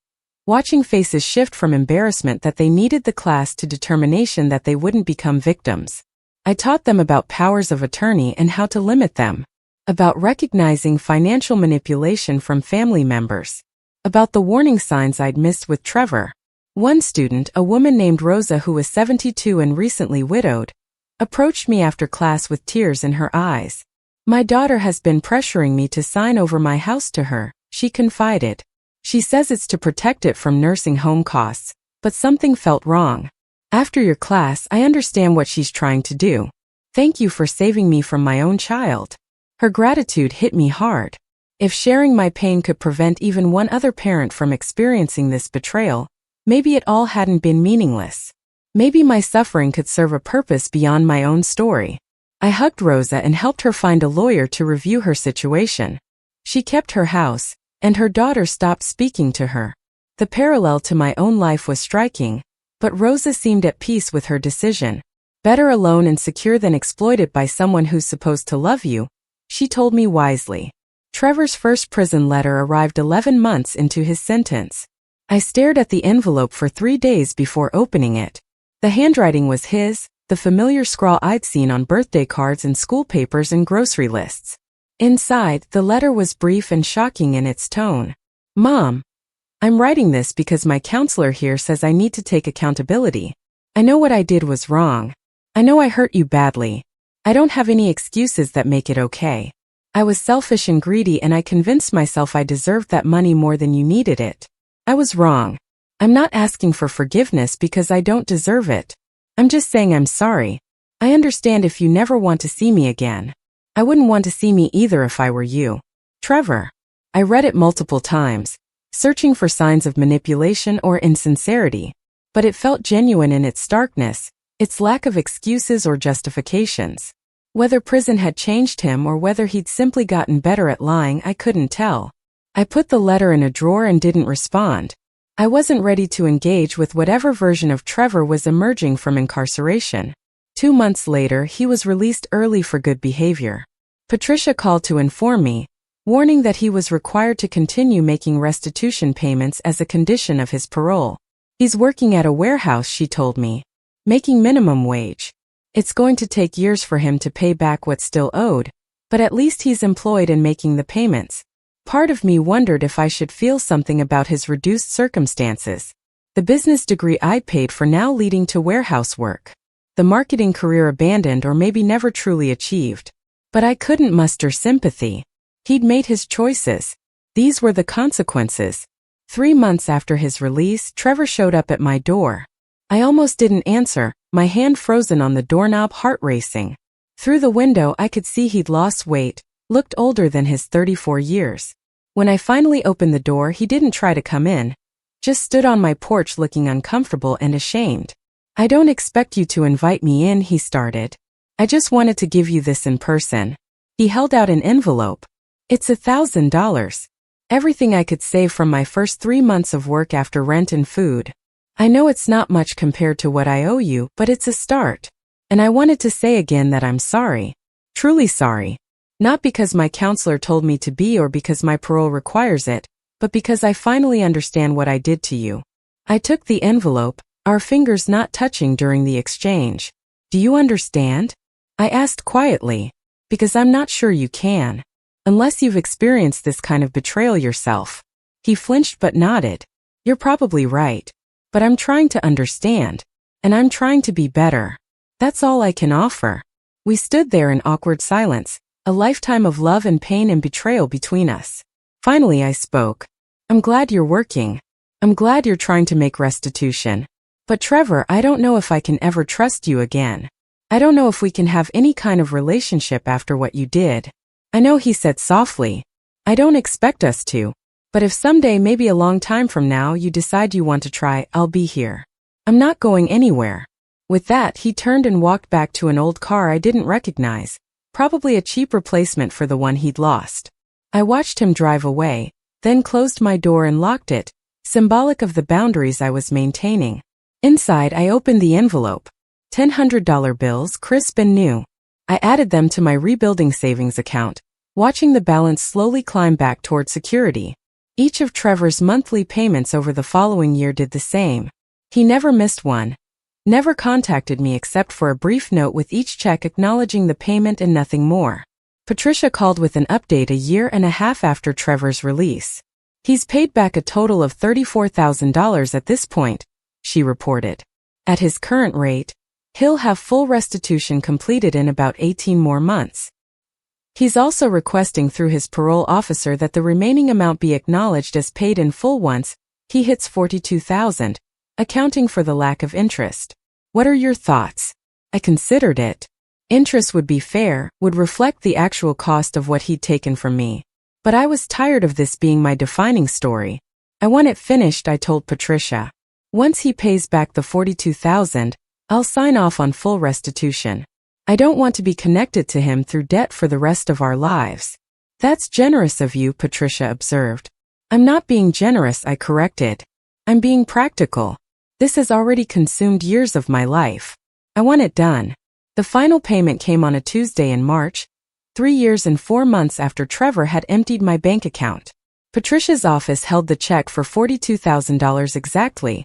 watching faces shift from embarrassment that they needed the class to determination that they wouldn't become victims. I taught them about powers of attorney and how to limit them, about recognizing financial manipulation from family members, about the warning signs I'd missed with Trevor. One student, a woman named Rosa who was 72 and recently widowed, approached me after class with tears in her eyes. "My daughter has been pressuring me to sign over my house to her," she confided. "She says it's to protect it from nursing home costs, but something felt wrong. After your class, I understand what she's trying to do. Thank you for saving me from my own child." Her gratitude hit me hard. If sharing my pain could prevent even one other parent from experiencing this betrayal, maybe it all hadn't been meaningless. Maybe my suffering could serve a purpose beyond my own story. I hugged Rosa and helped her find a lawyer to review her situation. She kept her house, and her daughter stopped speaking to her. The parallel to my own life was striking, but Rosa seemed at peace with her decision. Better alone and secure than exploited by someone who's supposed to love you, she told me wisely. Trevor's first prison letter arrived 11 months into his sentence. I stared at the envelope for 3 days before opening it. The handwriting was his, the familiar scrawl I'd seen on birthday cards and school papers and grocery lists. Inside, the letter was brief and shocking in its tone. "Mom, I'm writing this because my counselor here says I need to take accountability. I know what I did was wrong. I know I hurt you badly. I don't have any excuses that make it okay. I was selfish and greedy and I convinced myself I deserved that money more than you needed it. I was wrong. I'm not asking for forgiveness because I don't deserve it. I'm just saying I'm sorry. I understand if you never want to see me again. I wouldn't want to see me either if I were you. Trevor." I read it multiple times, searching for signs of manipulation or insincerity, but it felt genuine in its starkness, its lack of excuses or justifications. Whether prison had changed him or whether he'd simply gotten better at lying, I couldn't tell. I put the letter in a drawer and didn't respond. I wasn't ready to engage with whatever version of Trevor was emerging from incarceration. 2 months later, he was released early for good behavior. Patricia called to inform me, warning that he was required to continue making restitution payments as a condition of his parole. He's working at a warehouse, she told me, making minimum wage. It's going to take years for him to pay back what's still owed, but at least he's employed and making the payments. Part of me wondered if I should feel something about his reduced circumstances. The business degree I'd paid for now leading to warehouse work. The marketing career abandoned or maybe never truly achieved. But I couldn't muster sympathy. He'd made his choices. These were the consequences. 3 months after his release, Trevor showed up at my door. I almost didn't answer, my hand frozen on the doorknob, heart racing. Through the window I could see he'd lost weight, looked older than his 34 years. When I finally opened the door, he didn't try to come in, just stood on my porch looking uncomfortable and ashamed. "I don't expect you to invite me in," he started. "I just wanted to give you this in person." He held out an envelope. "It's $1,000. Everything I could save from my first 3 months of work after rent and food. I know it's not much compared to what I owe you, but it's a start. And I wanted to say again that I'm sorry. Truly sorry. Not because my counselor told me to be or because my parole requires it, but because I finally understand what I did to you." I took the envelope, our fingers not touching during the exchange. "Do you understand?" I asked quietly. "Because I'm not sure you can. Unless you've experienced this kind of betrayal yourself." He flinched but nodded. "You're probably right. But I'm trying to understand. And I'm trying to be better. That's all I can offer." We stood there in awkward silence, a lifetime of love and pain and betrayal between us. Finally I spoke. "I'm glad you're working. I'm glad you're trying to make restitution. But Trevor, I don't know if I can ever trust you again. I don't know if we can have any kind of relationship after what you did." "I know," he said softly. "I don't expect us to. But if someday, maybe a long time from now, you decide you want to try, I'll be here. I'm not going anywhere." With that, he turned and walked back to an old car I didn't recognize, probably a cheap replacement for the one he'd lost. I watched him drive away, then closed my door and locked it, symbolic of the boundaries I was maintaining. Inside, I opened the envelope. $100 bills, crisp and new. I added them to my rebuilding savings account, watching the balance slowly climb back toward security. Each of Trevor's monthly payments over the following year did the same. He never missed one. Never contacted me except for a brief note with each check acknowledging the payment and nothing more. Patricia called with an update a year and a half after Trevor's release. "He's paid back a total of $34,000 at this point," she reported. "At his current rate, he'll have full restitution completed in about 18 more months. He's also requesting through his parole officer that the remaining amount be acknowledged as paid in full once he hits 42,000, accounting for the lack of interest. What are your thoughts?" I considered it. Interest would be fair, would reflect the actual cost of what he'd taken from me. But I was tired of this being my defining story. "I want it finished," I told Patricia. "Once he pays back the 42,000, I'll sign off on full restitution. I don't want to be connected to him through debt for the rest of our lives." "That's generous of you," Patricia observed. "I'm not being generous," I corrected. "I'm being practical. This has already consumed years of my life. I want it done." The final payment came on a Tuesday in March, 3 years and 4 months after Trevor had emptied my bank account. Patricia's office held the check for $42,000 exactly,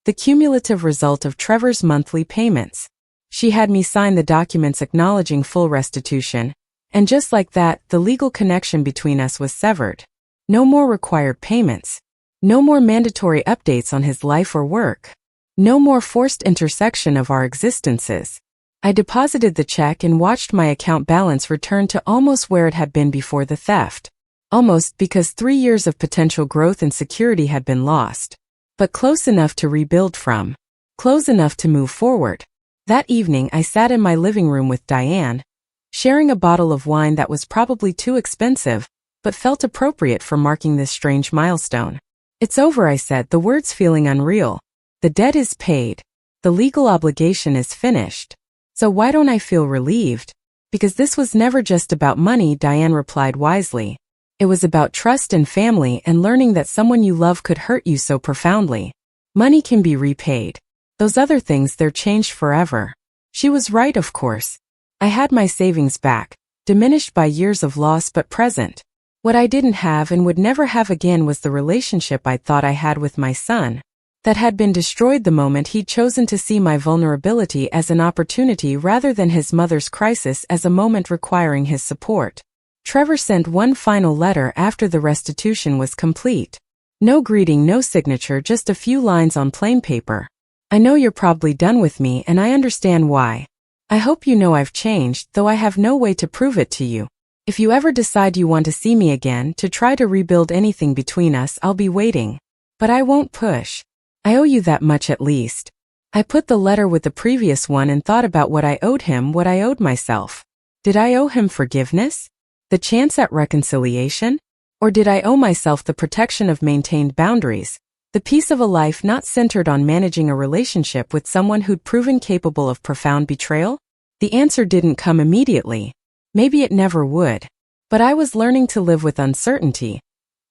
the cumulative result of Trevor's monthly payments. She had me sign the documents acknowledging full restitution, and just like that, the legal connection between us was severed. No more required payments. No more mandatory updates on his life or work. No more forced intersection of our existences. I deposited the check and watched my account balance return to almost where it had been before the theft. Almost, because 3 years of potential growth and security had been lost. But close enough to rebuild from. Close enough to move forward. That evening I sat in my living room with Diane, sharing a bottle of wine that was probably too expensive, but felt appropriate for marking this strange milestone. "It's over," I said, the words feeling unreal. "The debt is paid. The legal obligation is finished. So why don't I feel relieved?" "Because this was never just about money," Diane replied wisely. "It was about trust and family and learning that someone you love could hurt you so profoundly. Money can be repaid. Those other things, they're changed forever." She was right, of course. I had my savings back, diminished by years of loss but present. What I didn't have and would never have again was the relationship I thought I had with my son. that had been destroyed the moment he'd chosen to see my vulnerability as an opportunity rather than his mother's crisis as a moment requiring his support. Trevor sent one final letter after the restitution was complete. No greeting, no signature, just a few lines on plain paper. I know you're probably done with me, and I understand why. I hope you know I've changed, though I have no way to prove it to you. If you ever decide you want to see me again to try to rebuild anything between us, I'll be waiting. But I won't push. I owe you that much at least. I put the letter with the previous one and thought about what I owed him, what I owed myself. Did I owe him forgiveness? The chance at reconciliation? Or did I owe myself the protection of maintained boundaries? The peace of a life not centered on managing a relationship with someone who'd proven capable of profound betrayal? The answer didn't come immediately. Maybe it never would. But I was learning to live with uncertainty,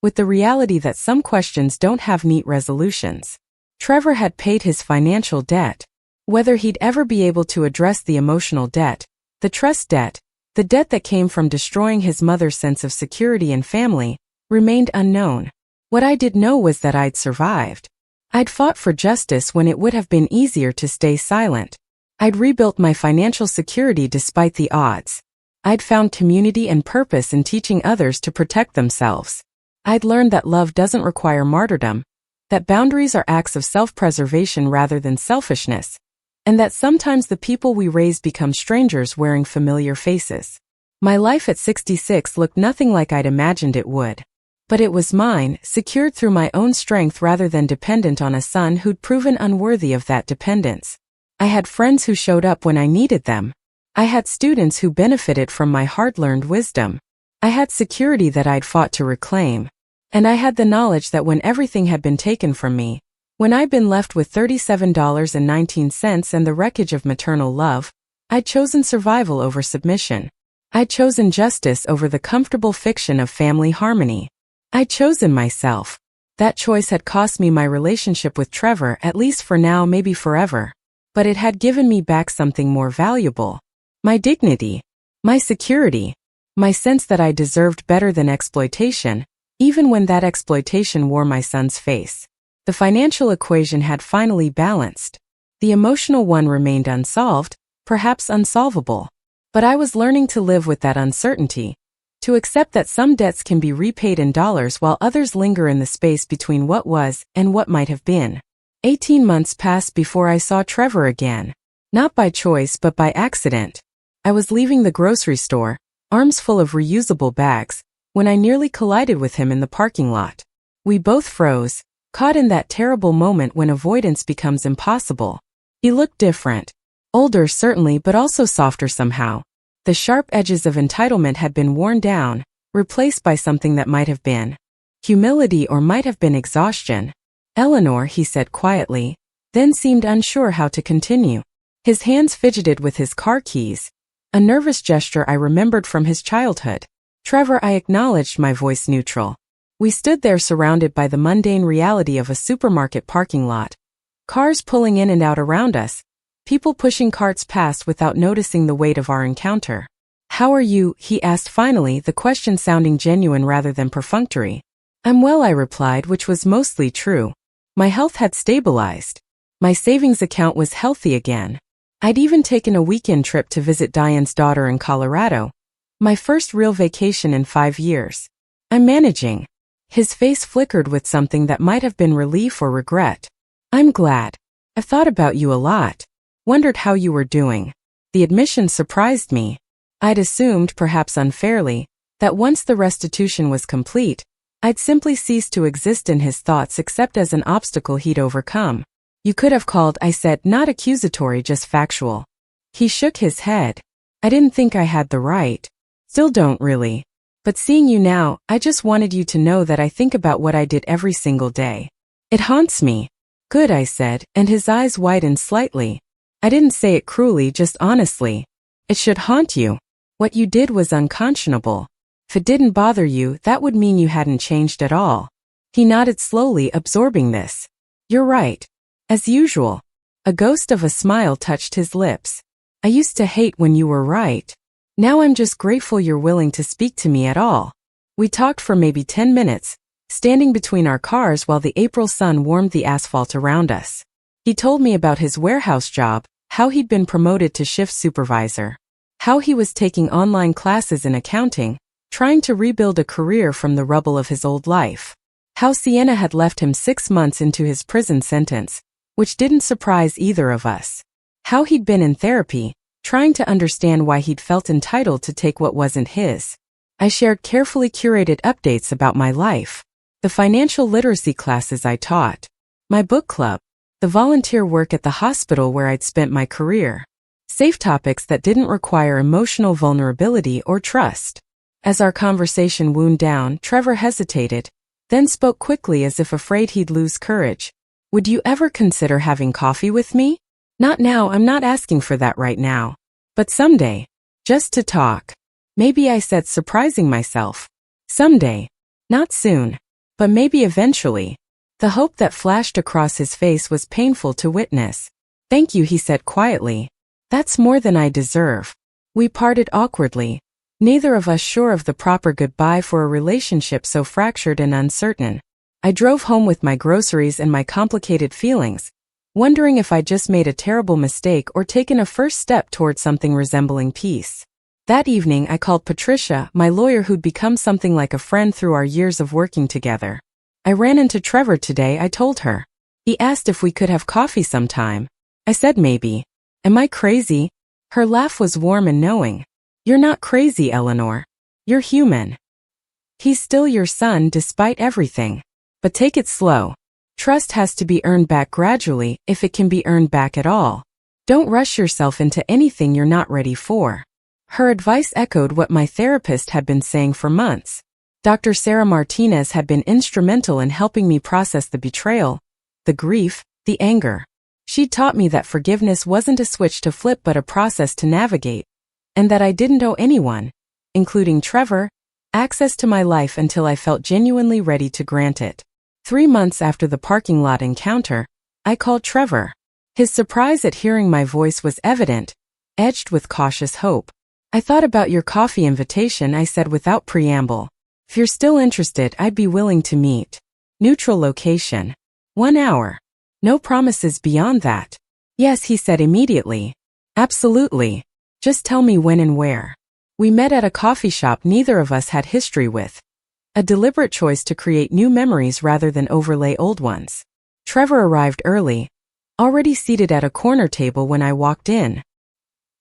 with the reality that some questions don't have neat resolutions. Trevor had paid his financial debt. Whether he'd ever be able to address the emotional debt, the trust debt, the debt that came from destroying his mother's sense of security and family, remained unknown. What I did know was that I'd survived. I'd fought for justice when it would have been easier to stay silent. I'd rebuilt my financial security despite the odds. I'd found community and purpose in teaching others to protect themselves. I'd learned that love doesn't require martyrdom, that boundaries are acts of self-preservation rather than selfishness, and that sometimes the people we raise become strangers wearing familiar faces. My life at 66 looked nothing like I'd imagined it would. But it was mine, secured through my own strength rather than dependent on a son who'd proven unworthy of that dependence. I had friends who showed up when I needed them. I had students who benefited from my hard-learned wisdom. I had security that I'd fought to reclaim. And I had the knowledge that when everything had been taken from me, when I'd been left with $37.19 and the wreckage of maternal love, I'd chosen survival over submission. I'd chosen justice over the comfortable fiction of family harmony. I'd chosen myself. That choice had cost me my relationship with Trevor, at least for now, maybe forever. But it had given me back something more valuable. My dignity. My security. My sense that I deserved better than exploitation, even when that exploitation wore my son's face. The financial equation had finally balanced. The emotional one remained unsolved, perhaps unsolvable. But I was learning to live with that uncertainty, to accept that some debts can be repaid in dollars while others linger in the space between what was and what might have been. 18 months passed before I saw Trevor again. Not by choice but by accident. I was leaving the grocery store, arms full of reusable bags, when I nearly collided with him in the parking lot. We both froze, caught in that terrible moment when avoidance becomes impossible. He looked different. Older certainly, but also softer somehow. The sharp edges of entitlement had been worn down, replaced by something that might have been humility or might have been exhaustion. "Eleanor," he said quietly, then seemed unsure how to continue. His hands fidgeted with his car keys, a nervous gesture I remembered from his childhood. "Trevor," I acknowledged, my voice neutral. We stood there surrounded by the mundane reality of a supermarket parking lot. Cars pulling in and out around us, people pushing carts past without noticing the weight of our encounter. "How are you?" he asked finally, the question sounding genuine rather than perfunctory. "I'm well," I replied, which was mostly true. My health had stabilized. My savings account was healthy again. I'd even taken a weekend trip to visit Diane's daughter in Colorado, my first real vacation in 5 years. "I'm managing." His face flickered with something that might have been relief or regret. "I'm glad. I've thought about you a lot. Wondered how you were doing." The admission surprised me. I'd assumed, perhaps unfairly, that once the restitution was complete, I'd simply cease to exist in his thoughts except as an obstacle he'd overcome. "You could have called," I said, not accusatory, just factual. He shook his head. "I didn't think I had the right. Still don't really. But seeing you now, I just wanted you to know that I think about what I did every single day. It haunts me." "Good," I said, and his eyes widened slightly. "I didn't say it cruelly, just honestly. It should haunt you. What you did was unconscionable. If it didn't bother you, that would mean you hadn't changed at all." He nodded slowly, absorbing this. "You're right. As usual." A ghost of a smile touched his lips. "I used to hate when you were right. Now I'm just grateful you're willing to speak to me at all." We talked for maybe 10 minutes, standing between our cars while the April sun warmed the asphalt around us. He told me about his warehouse job, how he'd been promoted to shift supervisor, how he was taking online classes in accounting, trying to rebuild a career from the rubble of his old life, how Sienna had left him 6 months into his prison sentence, which didn't surprise either of us, how he'd been in therapy, trying to understand why he'd felt entitled to take what wasn't his. I shared carefully curated updates about my life, the financial literacy classes I taught, my book club, the volunteer work at the hospital where I'd spent my career, safe topics that didn't require emotional vulnerability or trust. As our conversation wound down, Trevor hesitated, then spoke quickly as if afraid he'd lose courage. Would you ever consider having coffee with me? Not now, I'm not asking for that right now. But someday. Just to talk. Maybe, I said, surprising myself. Someday. Not soon. But maybe eventually. The hope that flashed across his face was painful to witness. Thank you, he said quietly. That's more than I deserve. We parted awkwardly, neither of us sure of the proper goodbye for a relationship so fractured and uncertain. I drove home with my groceries and my complicated feelings, wondering if I'd just made a terrible mistake or taken a first step toward something resembling peace. That evening I called Patricia, my lawyer who'd become something like a friend through our years of working together. I ran into Trevor today, I told her. He asked if we could have coffee sometime. I said maybe. Am I crazy? Her laugh was warm and knowing. You're not crazy, Eleanor. You're human. He's still your son despite everything. But take it slow. Trust has to be earned back gradually, if it can be earned back at all. Don't rush yourself into anything you're not ready for. Her advice echoed what my therapist had been saying for months. Dr. Sarah Martinez had been instrumental in helping me process the betrayal, the grief, the anger. She'd taught me that forgiveness wasn't a switch to flip but a process to navigate, and that I didn't owe anyone, including Trevor, access to my life until I felt genuinely ready to grant it. 3 months after the parking lot encounter, I called Trevor. His surprise at hearing my voice was evident, edged with cautious hope. I thought about your coffee invitation, I said without preamble. If you're still interested, I'd be willing to meet. Neutral location. 1 hour. No promises beyond that. Yes, he said immediately. Absolutely. Just tell me when and where. We met at a coffee shop neither of us had history with. A deliberate choice to create new memories rather than overlay old ones. Trevor arrived early, already seated at a corner table when I walked in.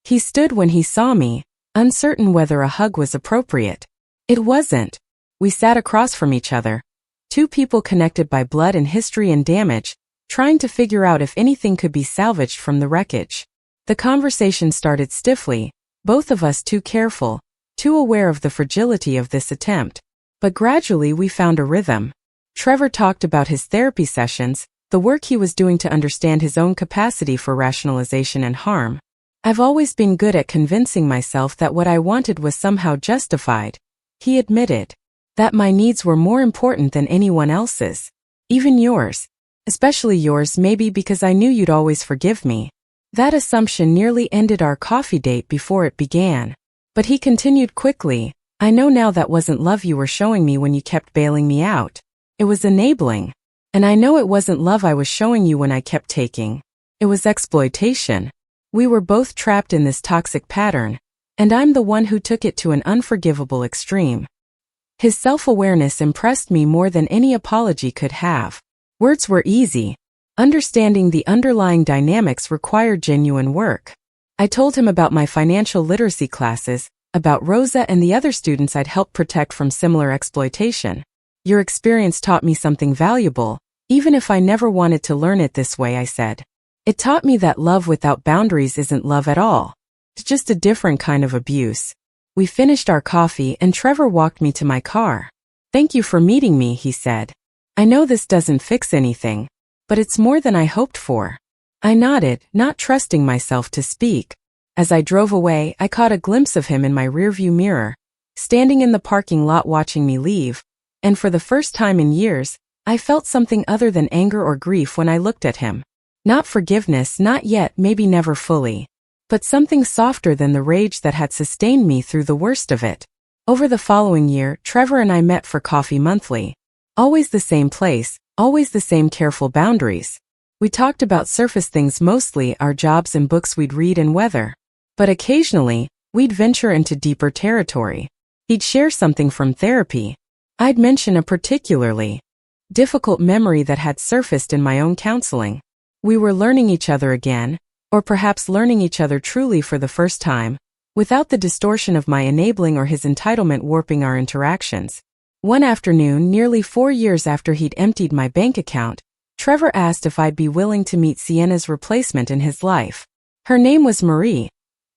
He stood when he saw me, uncertain whether a hug was appropriate. It wasn't. We sat across from each other, two people connected by blood and history and damage, trying to figure out if anything could be salvaged from the wreckage. The conversation started stiffly, both of us too careful, too aware of the fragility of this attempt. But gradually we found a rhythm. Trevor talked about his therapy sessions, the work he was doing to understand his own capacity for rationalization and harm. I've always been good at convincing myself that what I wanted was somehow justified, he admitted. That my needs were more important than anyone else's. Even yours. Especially yours, maybe because I knew you'd always forgive me. That assumption nearly ended our coffee date before it began. But he continued quickly, I know now that wasn't love you were showing me when you kept bailing me out. It was enabling. And I know it wasn't love I was showing you when I kept taking. It was exploitation. We were both trapped in this toxic pattern, and I'm the one who took it to an unforgivable extreme. His self-awareness impressed me more than any apology could have. Words were easy. Understanding the underlying dynamics required genuine work. I told him about my financial literacy classes, about Rosa and the other students I'd helped protect from similar exploitation. Your experience taught me something valuable, even if I never wanted to learn it this way, I said. It taught me that love without boundaries isn't love at all. It's just a different kind of abuse. We finished our coffee and Trevor walked me to my car. Thank you for meeting me, he said. I know this doesn't fix anything, but it's more than I hoped for. I nodded, not trusting myself to speak. As I drove away, I caught a glimpse of him in my rearview mirror, standing in the parking lot watching me leave, and for the first time in years, I felt something other than anger or grief when I looked at him. Not forgiveness, not yet, maybe never fully. But something softer than the rage that had sustained me through the worst of it. Over the following year, Trevor and I met for coffee monthly. Always the same place, always the same careful boundaries. We talked about surface things, mostly our jobs and books we'd read and weather. But occasionally, we'd venture into deeper territory. He'd share something from therapy. I'd mention a particularly difficult memory that had surfaced in my own counseling. We were learning each other again, or perhaps learning each other truly for the first time, without the distortion of my enabling or his entitlement warping our interactions. One afternoon, nearly 4 years after he'd emptied my bank account, Trevor asked if I'd be willing to meet Sienna's replacement in his life. Her name was Marie,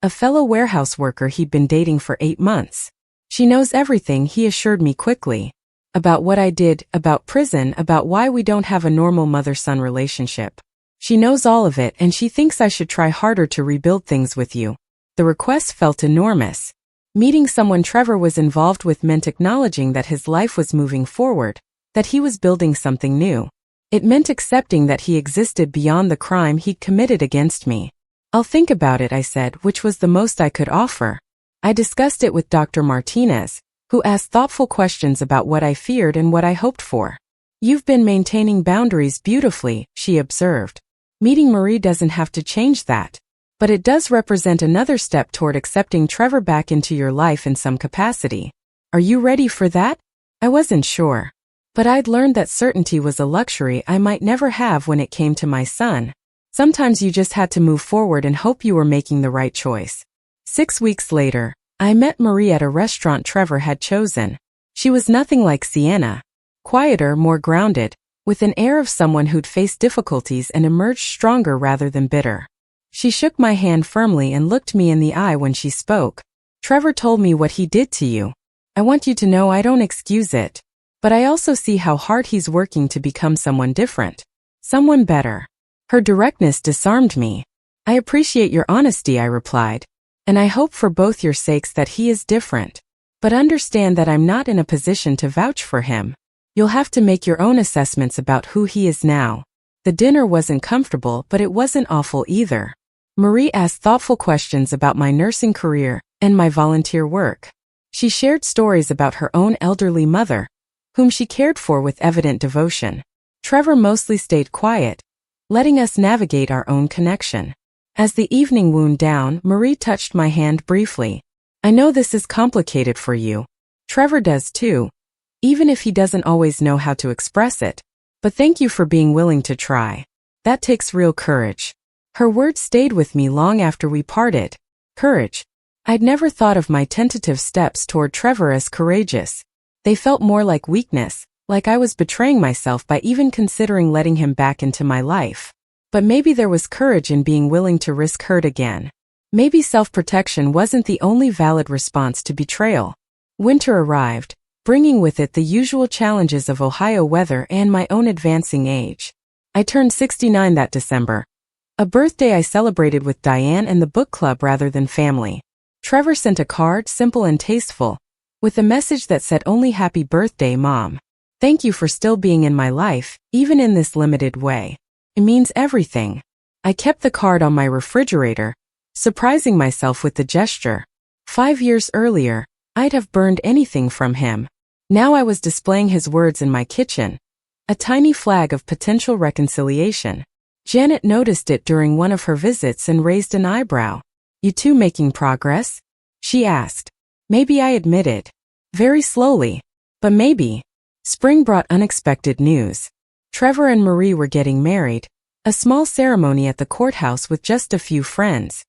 a fellow warehouse worker he'd been dating for 8 months. She knows everything, he assured me quickly. About what I did, about prison, about why we don't have a normal mother-son relationship. She knows all of it, and she thinks I should try harder to rebuild things with you. The request felt enormous. Meeting someone Trevor was involved with meant acknowledging that his life was moving forward, that he was building something new. It meant accepting that he existed beyond the crime he'd committed against me. I'll think about it, I said, which was the most I could offer. I discussed it with Dr. Martinez, who asked thoughtful questions about what I feared and what I hoped for. You've been maintaining boundaries beautifully, she observed. Meeting Marie doesn't have to change that. But it does represent another step toward accepting Trevor back into your life in some capacity. Are you ready for that? I wasn't sure. But I'd learned that certainty was a luxury I might never have when it came to my son. Sometimes you just had to move forward and hope you were making the right choice. 6 weeks later, I met Marie at a restaurant Trevor had chosen. She was nothing like Sienna. Quieter, more grounded, with an air of someone who'd faced difficulties and emerged stronger rather than bitter. She shook my hand firmly and looked me in the eye when she spoke. Trevor told me what he did to you. I want you to know I don't excuse it. But I also see how hard he's working to become someone different. Someone better. Her directness disarmed me. I appreciate your honesty, I replied. And I hope for both your sakes that he is different. But understand that I'm not in a position to vouch for him. You'll have to make your own assessments about who he is now. The dinner wasn't comfortable, but it wasn't awful either. Marie asked thoughtful questions about my nursing career and my volunteer work. She shared stories about her own elderly mother, whom she cared for with evident devotion. Trevor mostly stayed quiet, letting us navigate our own connection. As the evening wound down, Marie touched my hand briefly. I know this is complicated for you. Trevor does too, even if he doesn't always know how to express it. But thank you for being willing to try. That takes real courage. Her words stayed with me long after we parted. Courage. I'd never thought of my tentative steps toward Trevor as courageous. They felt more like weakness, like I was betraying myself by even considering letting him back into my life. But maybe there was courage in being willing to risk hurt again. Maybe self-protection wasn't the only valid response to betrayal. Winter arrived, bringing with it the usual challenges of Ohio weather and my own advancing age. I turned 69 that December. A birthday I celebrated with Diane and the book club rather than family. Trevor sent a card, simple and tasteful, with a message that said only "Happy birthday, Mom. Thank you for still being in my life, even in this limited way. It means everything." I kept the card on my refrigerator, surprising myself with the gesture. 5 years earlier, I'd have burned anything from him. Now I was displaying his words in my kitchen, a tiny flag of potential reconciliation. Janet noticed it during one of her visits and raised an eyebrow. "You two making progress?" she asked. Maybe, I admitted. Very slowly. But maybe. Spring brought unexpected news. Trevor and Marie were getting married, a small ceremony at the courthouse with just a few friends.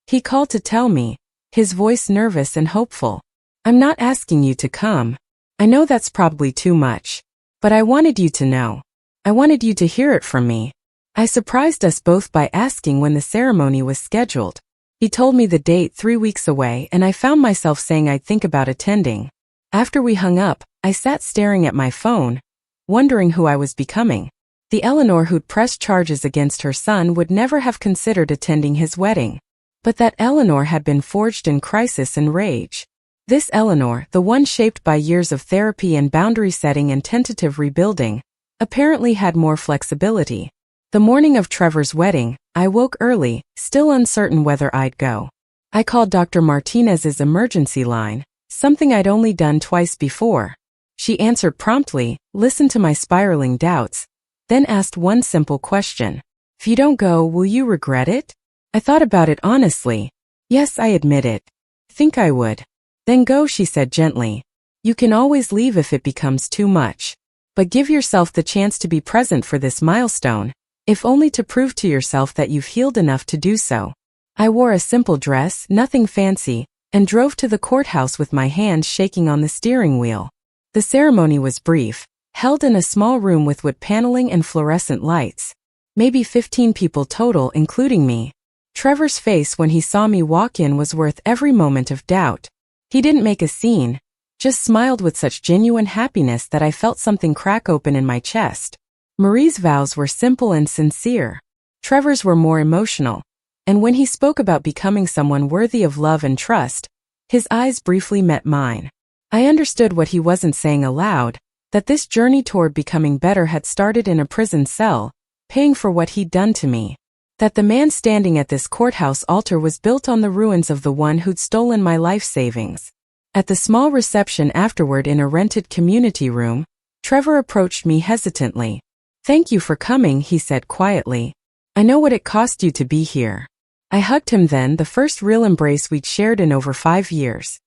He called to tell me, his voice nervous and hopeful. "I'm not asking you to come. I know that's probably too much. But I wanted you to know. I wanted you to hear it from me." I surprised us both by asking when the ceremony was scheduled. He told me the date 3 weeks away, and I found myself saying I'd think about attending. After we hung up, I sat staring at my phone, wondering who I was becoming. The Eleanor who'd pressed charges against her son would never have considered attending his wedding. But that Eleanor had been forged in crisis and rage. This Eleanor, the one shaped by years of therapy and boundary setting and tentative rebuilding, apparently had more flexibility. The morning of Trevor's wedding, I woke early, still uncertain whether I'd go. I called Dr. Martinez's emergency line, something I'd only done twice before. She answered promptly, listened to my spiraling doubts, then asked one simple question. If you don't go, will you regret it? I thought about it honestly. Yes, I admit it. Think I would. Then go, she said gently. You can always leave if it becomes too much. But give yourself the chance to be present for this milestone, if only to prove to yourself that you've healed enough to do so. I wore a simple dress, nothing fancy, and drove to the courthouse with my hands shaking on the steering wheel. The ceremony was brief, held in a small room with wood paneling and fluorescent lights. Maybe 15 people total, including me. Trevor's face when he saw me walk in was worth every moment of doubt. He didn't make a scene, just smiled with such genuine happiness that I felt something crack open in my chest. Marie's vows were simple and sincere. Trevor's were more emotional, and when he spoke about becoming someone worthy of love and trust, his eyes briefly met mine. I understood what he wasn't saying aloud, that this journey toward becoming better had started in a prison cell, paying for what he'd done to me. That the man standing at this courthouse altar was built on the ruins of the one who'd stolen my life savings. At the small reception afterward in a rented community room, Trevor approached me hesitantly. Thank you for coming, he said quietly. I know what it cost you to be here. I hugged him then, the first real embrace we'd shared in over 5 years.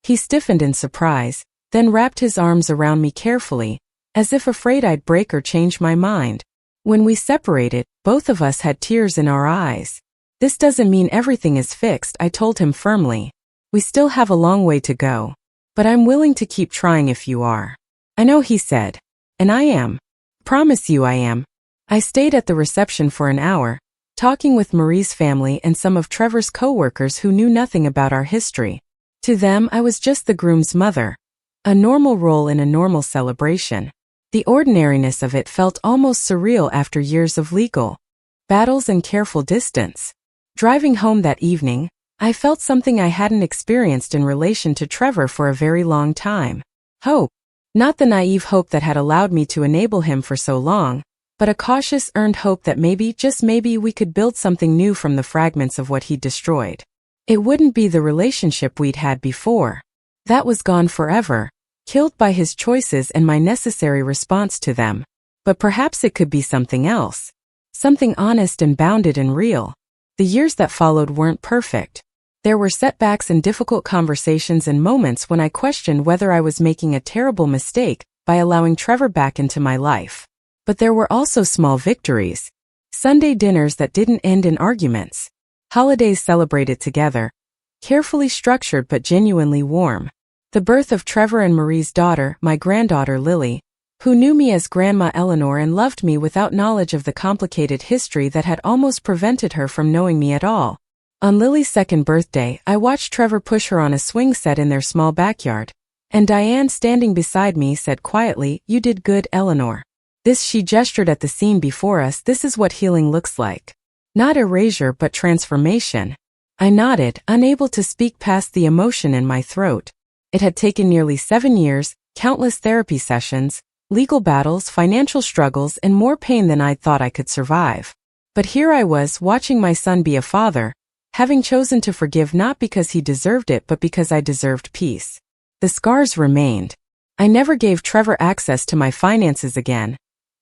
He stiffened in surprise, then wrapped his arms around me carefully, as if afraid I'd break or change my mind. When we separated, both of us had tears in our eyes. This doesn't mean everything is fixed, I told him firmly. We still have a long way to go. But I'm willing to keep trying if you are. I know, he said. And I am. Promise you I am. I stayed at the reception for an hour, talking with Marie's family and some of Trevor's co-workers who knew nothing about our history. To them, I was just the groom's mother. A normal role in a normal celebration. The ordinariness of it felt almost surreal after years of legal battles and careful distance. Driving home that evening, I felt something I hadn't experienced in relation to Trevor for a very long time. Hope. Not the naive hope that had allowed me to enable him for so long, but a cautious, earned hope that maybe, just maybe, we could build something new from the fragments of what he'd destroyed. It wouldn't be the relationship we'd had before. That was gone forever, killed by his choices and my necessary response to them. But perhaps it could be something else. Something honest and bounded and real. The years that followed weren't perfect. There were setbacks and difficult conversations and moments when I questioned whether I was making a terrible mistake by allowing Trevor back into my life. But there were also small victories. Sunday dinners that didn't end in arguments. Holidays celebrated together. Carefully structured but genuinely warm. The birth of Trevor and Marie's daughter, my granddaughter Lily, who knew me as Grandma Eleanor and loved me without knowledge of the complicated history that had almost prevented her from knowing me at all. On Lily's second birthday, I watched Trevor push her on a swing set in their small backyard, and Diane, standing beside me, said quietly, "You did good, Eleanor." She gestured at the scene before us. This is what healing looks like. Not erasure but transformation. I nodded, unable to speak past the emotion in my throat. It had taken nearly 7 years, countless therapy sessions, legal battles, financial struggles, and more pain than I'd thought I could survive. But here I was, watching my son be a father, having chosen to forgive not because he deserved it but because I deserved peace. The scars remained. I never gave Trevor access to my finances again.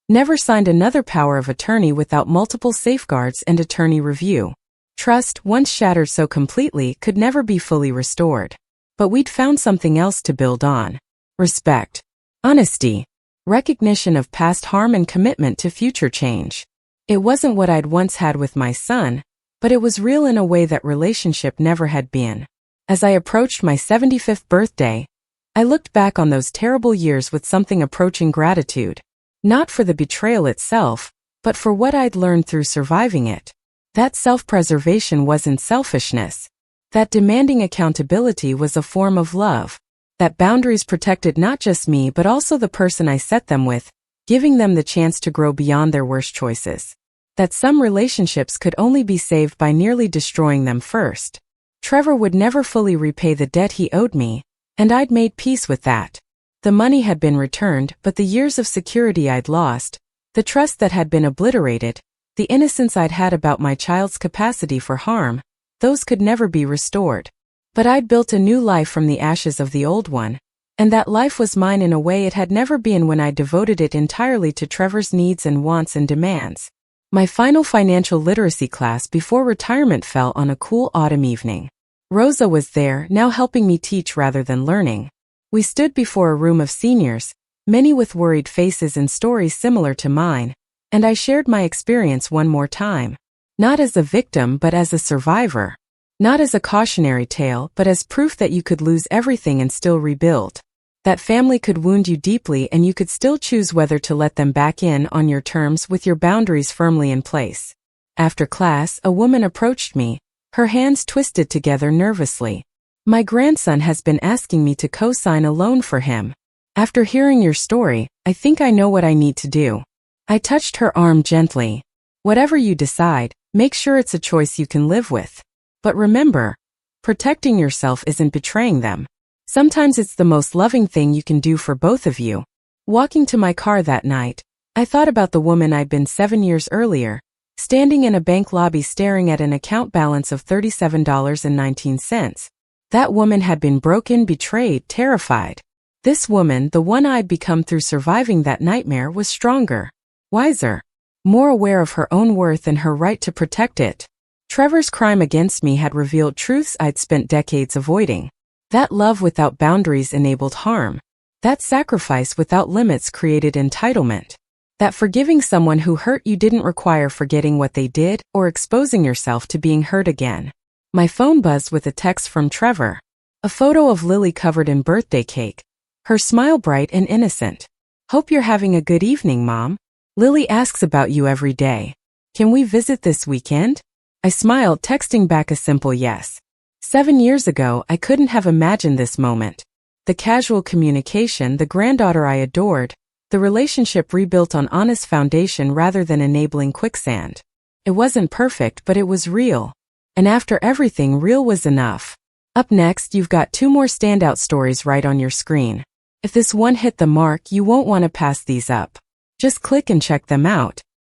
Never signed another power of attorney without multiple safeguards and attorney review. Trust, once shattered so completely, could never be fully restored. But we'd found something else to build on. Respect. Honesty. Recognition of past harm and commitment to future change. It wasn't what I'd once had with my son, but it was real in a way that relationship never had been. As I approached my 75th birthday, I looked back on those terrible years with something approaching gratitude. Not for the betrayal itself, but for what I'd learned through surviving it. That self-preservation wasn't selfishness. That demanding accountability was a form of love. That boundaries protected not just me but also the person I set them with, giving them the chance to grow beyond their worst choices. That some relationships could only be saved by nearly destroying them first. Trevor would never fully repay the debt he owed me, and I'd made peace with that. The money had been returned, but the years of security I'd lost, the trust that had been obliterated, the innocence I'd had about my child's capacity for harm, those could never be restored. But I'd built a new life from the ashes of the old one, and that life was mine in a way it had never been when I devoted it entirely to Trevor's needs and wants and demands. My final financial literacy class before retirement fell on a cool autumn evening. Rosa was there, now helping me teach rather than learning. We stood before a room of seniors, many with worried faces and stories similar to mine, and I shared my experience one more time. Not as a victim but as a survivor. Not as a cautionary tale but as proof that you could lose everything and still rebuild. That family could wound you deeply and you could still choose whether to let them back in on your terms with your boundaries firmly in place. After class, a woman approached me, her hands twisted together nervously. My grandson has been asking me to co-sign a loan for him. After hearing your story, I think I know what I need to do. I touched her arm gently. Whatever you decide, make sure it's a choice you can live with. But remember, protecting yourself isn't betraying them. Sometimes it's the most loving thing you can do for both of you. Walking to my car that night, I thought about the woman I'd been 7 years earlier, standing in a bank lobby staring at an account balance of $37.19. That woman had been broken, betrayed, terrified. This woman, the one I'd become through surviving that nightmare, was stronger, wiser, more aware of her own worth and her right to protect it. Trevor's crime against me had revealed truths I'd spent decades avoiding. That love without boundaries enabled harm. That sacrifice without limits created entitlement. That forgiving someone who hurt you didn't require forgetting what they did or exposing yourself to being hurt again. My phone buzzed with a text from Trevor. A photo of Lily covered in birthday cake, her smile bright and innocent. Hope you're having a good evening, Mom. Lily asks about you every day. Can we visit this weekend? I smiled, texting back a simple yes. 7 years ago, I couldn't have imagined this moment. The casual communication, the granddaughter I adored, the relationship rebuilt on honest foundation rather than enabling quicksand. It wasn't perfect, but it was real. And after everything, real was enough. Up next, you've got 2 more standout stories right on your screen. If this one hit the mark, you won't want to pass these up. Just click and check them out.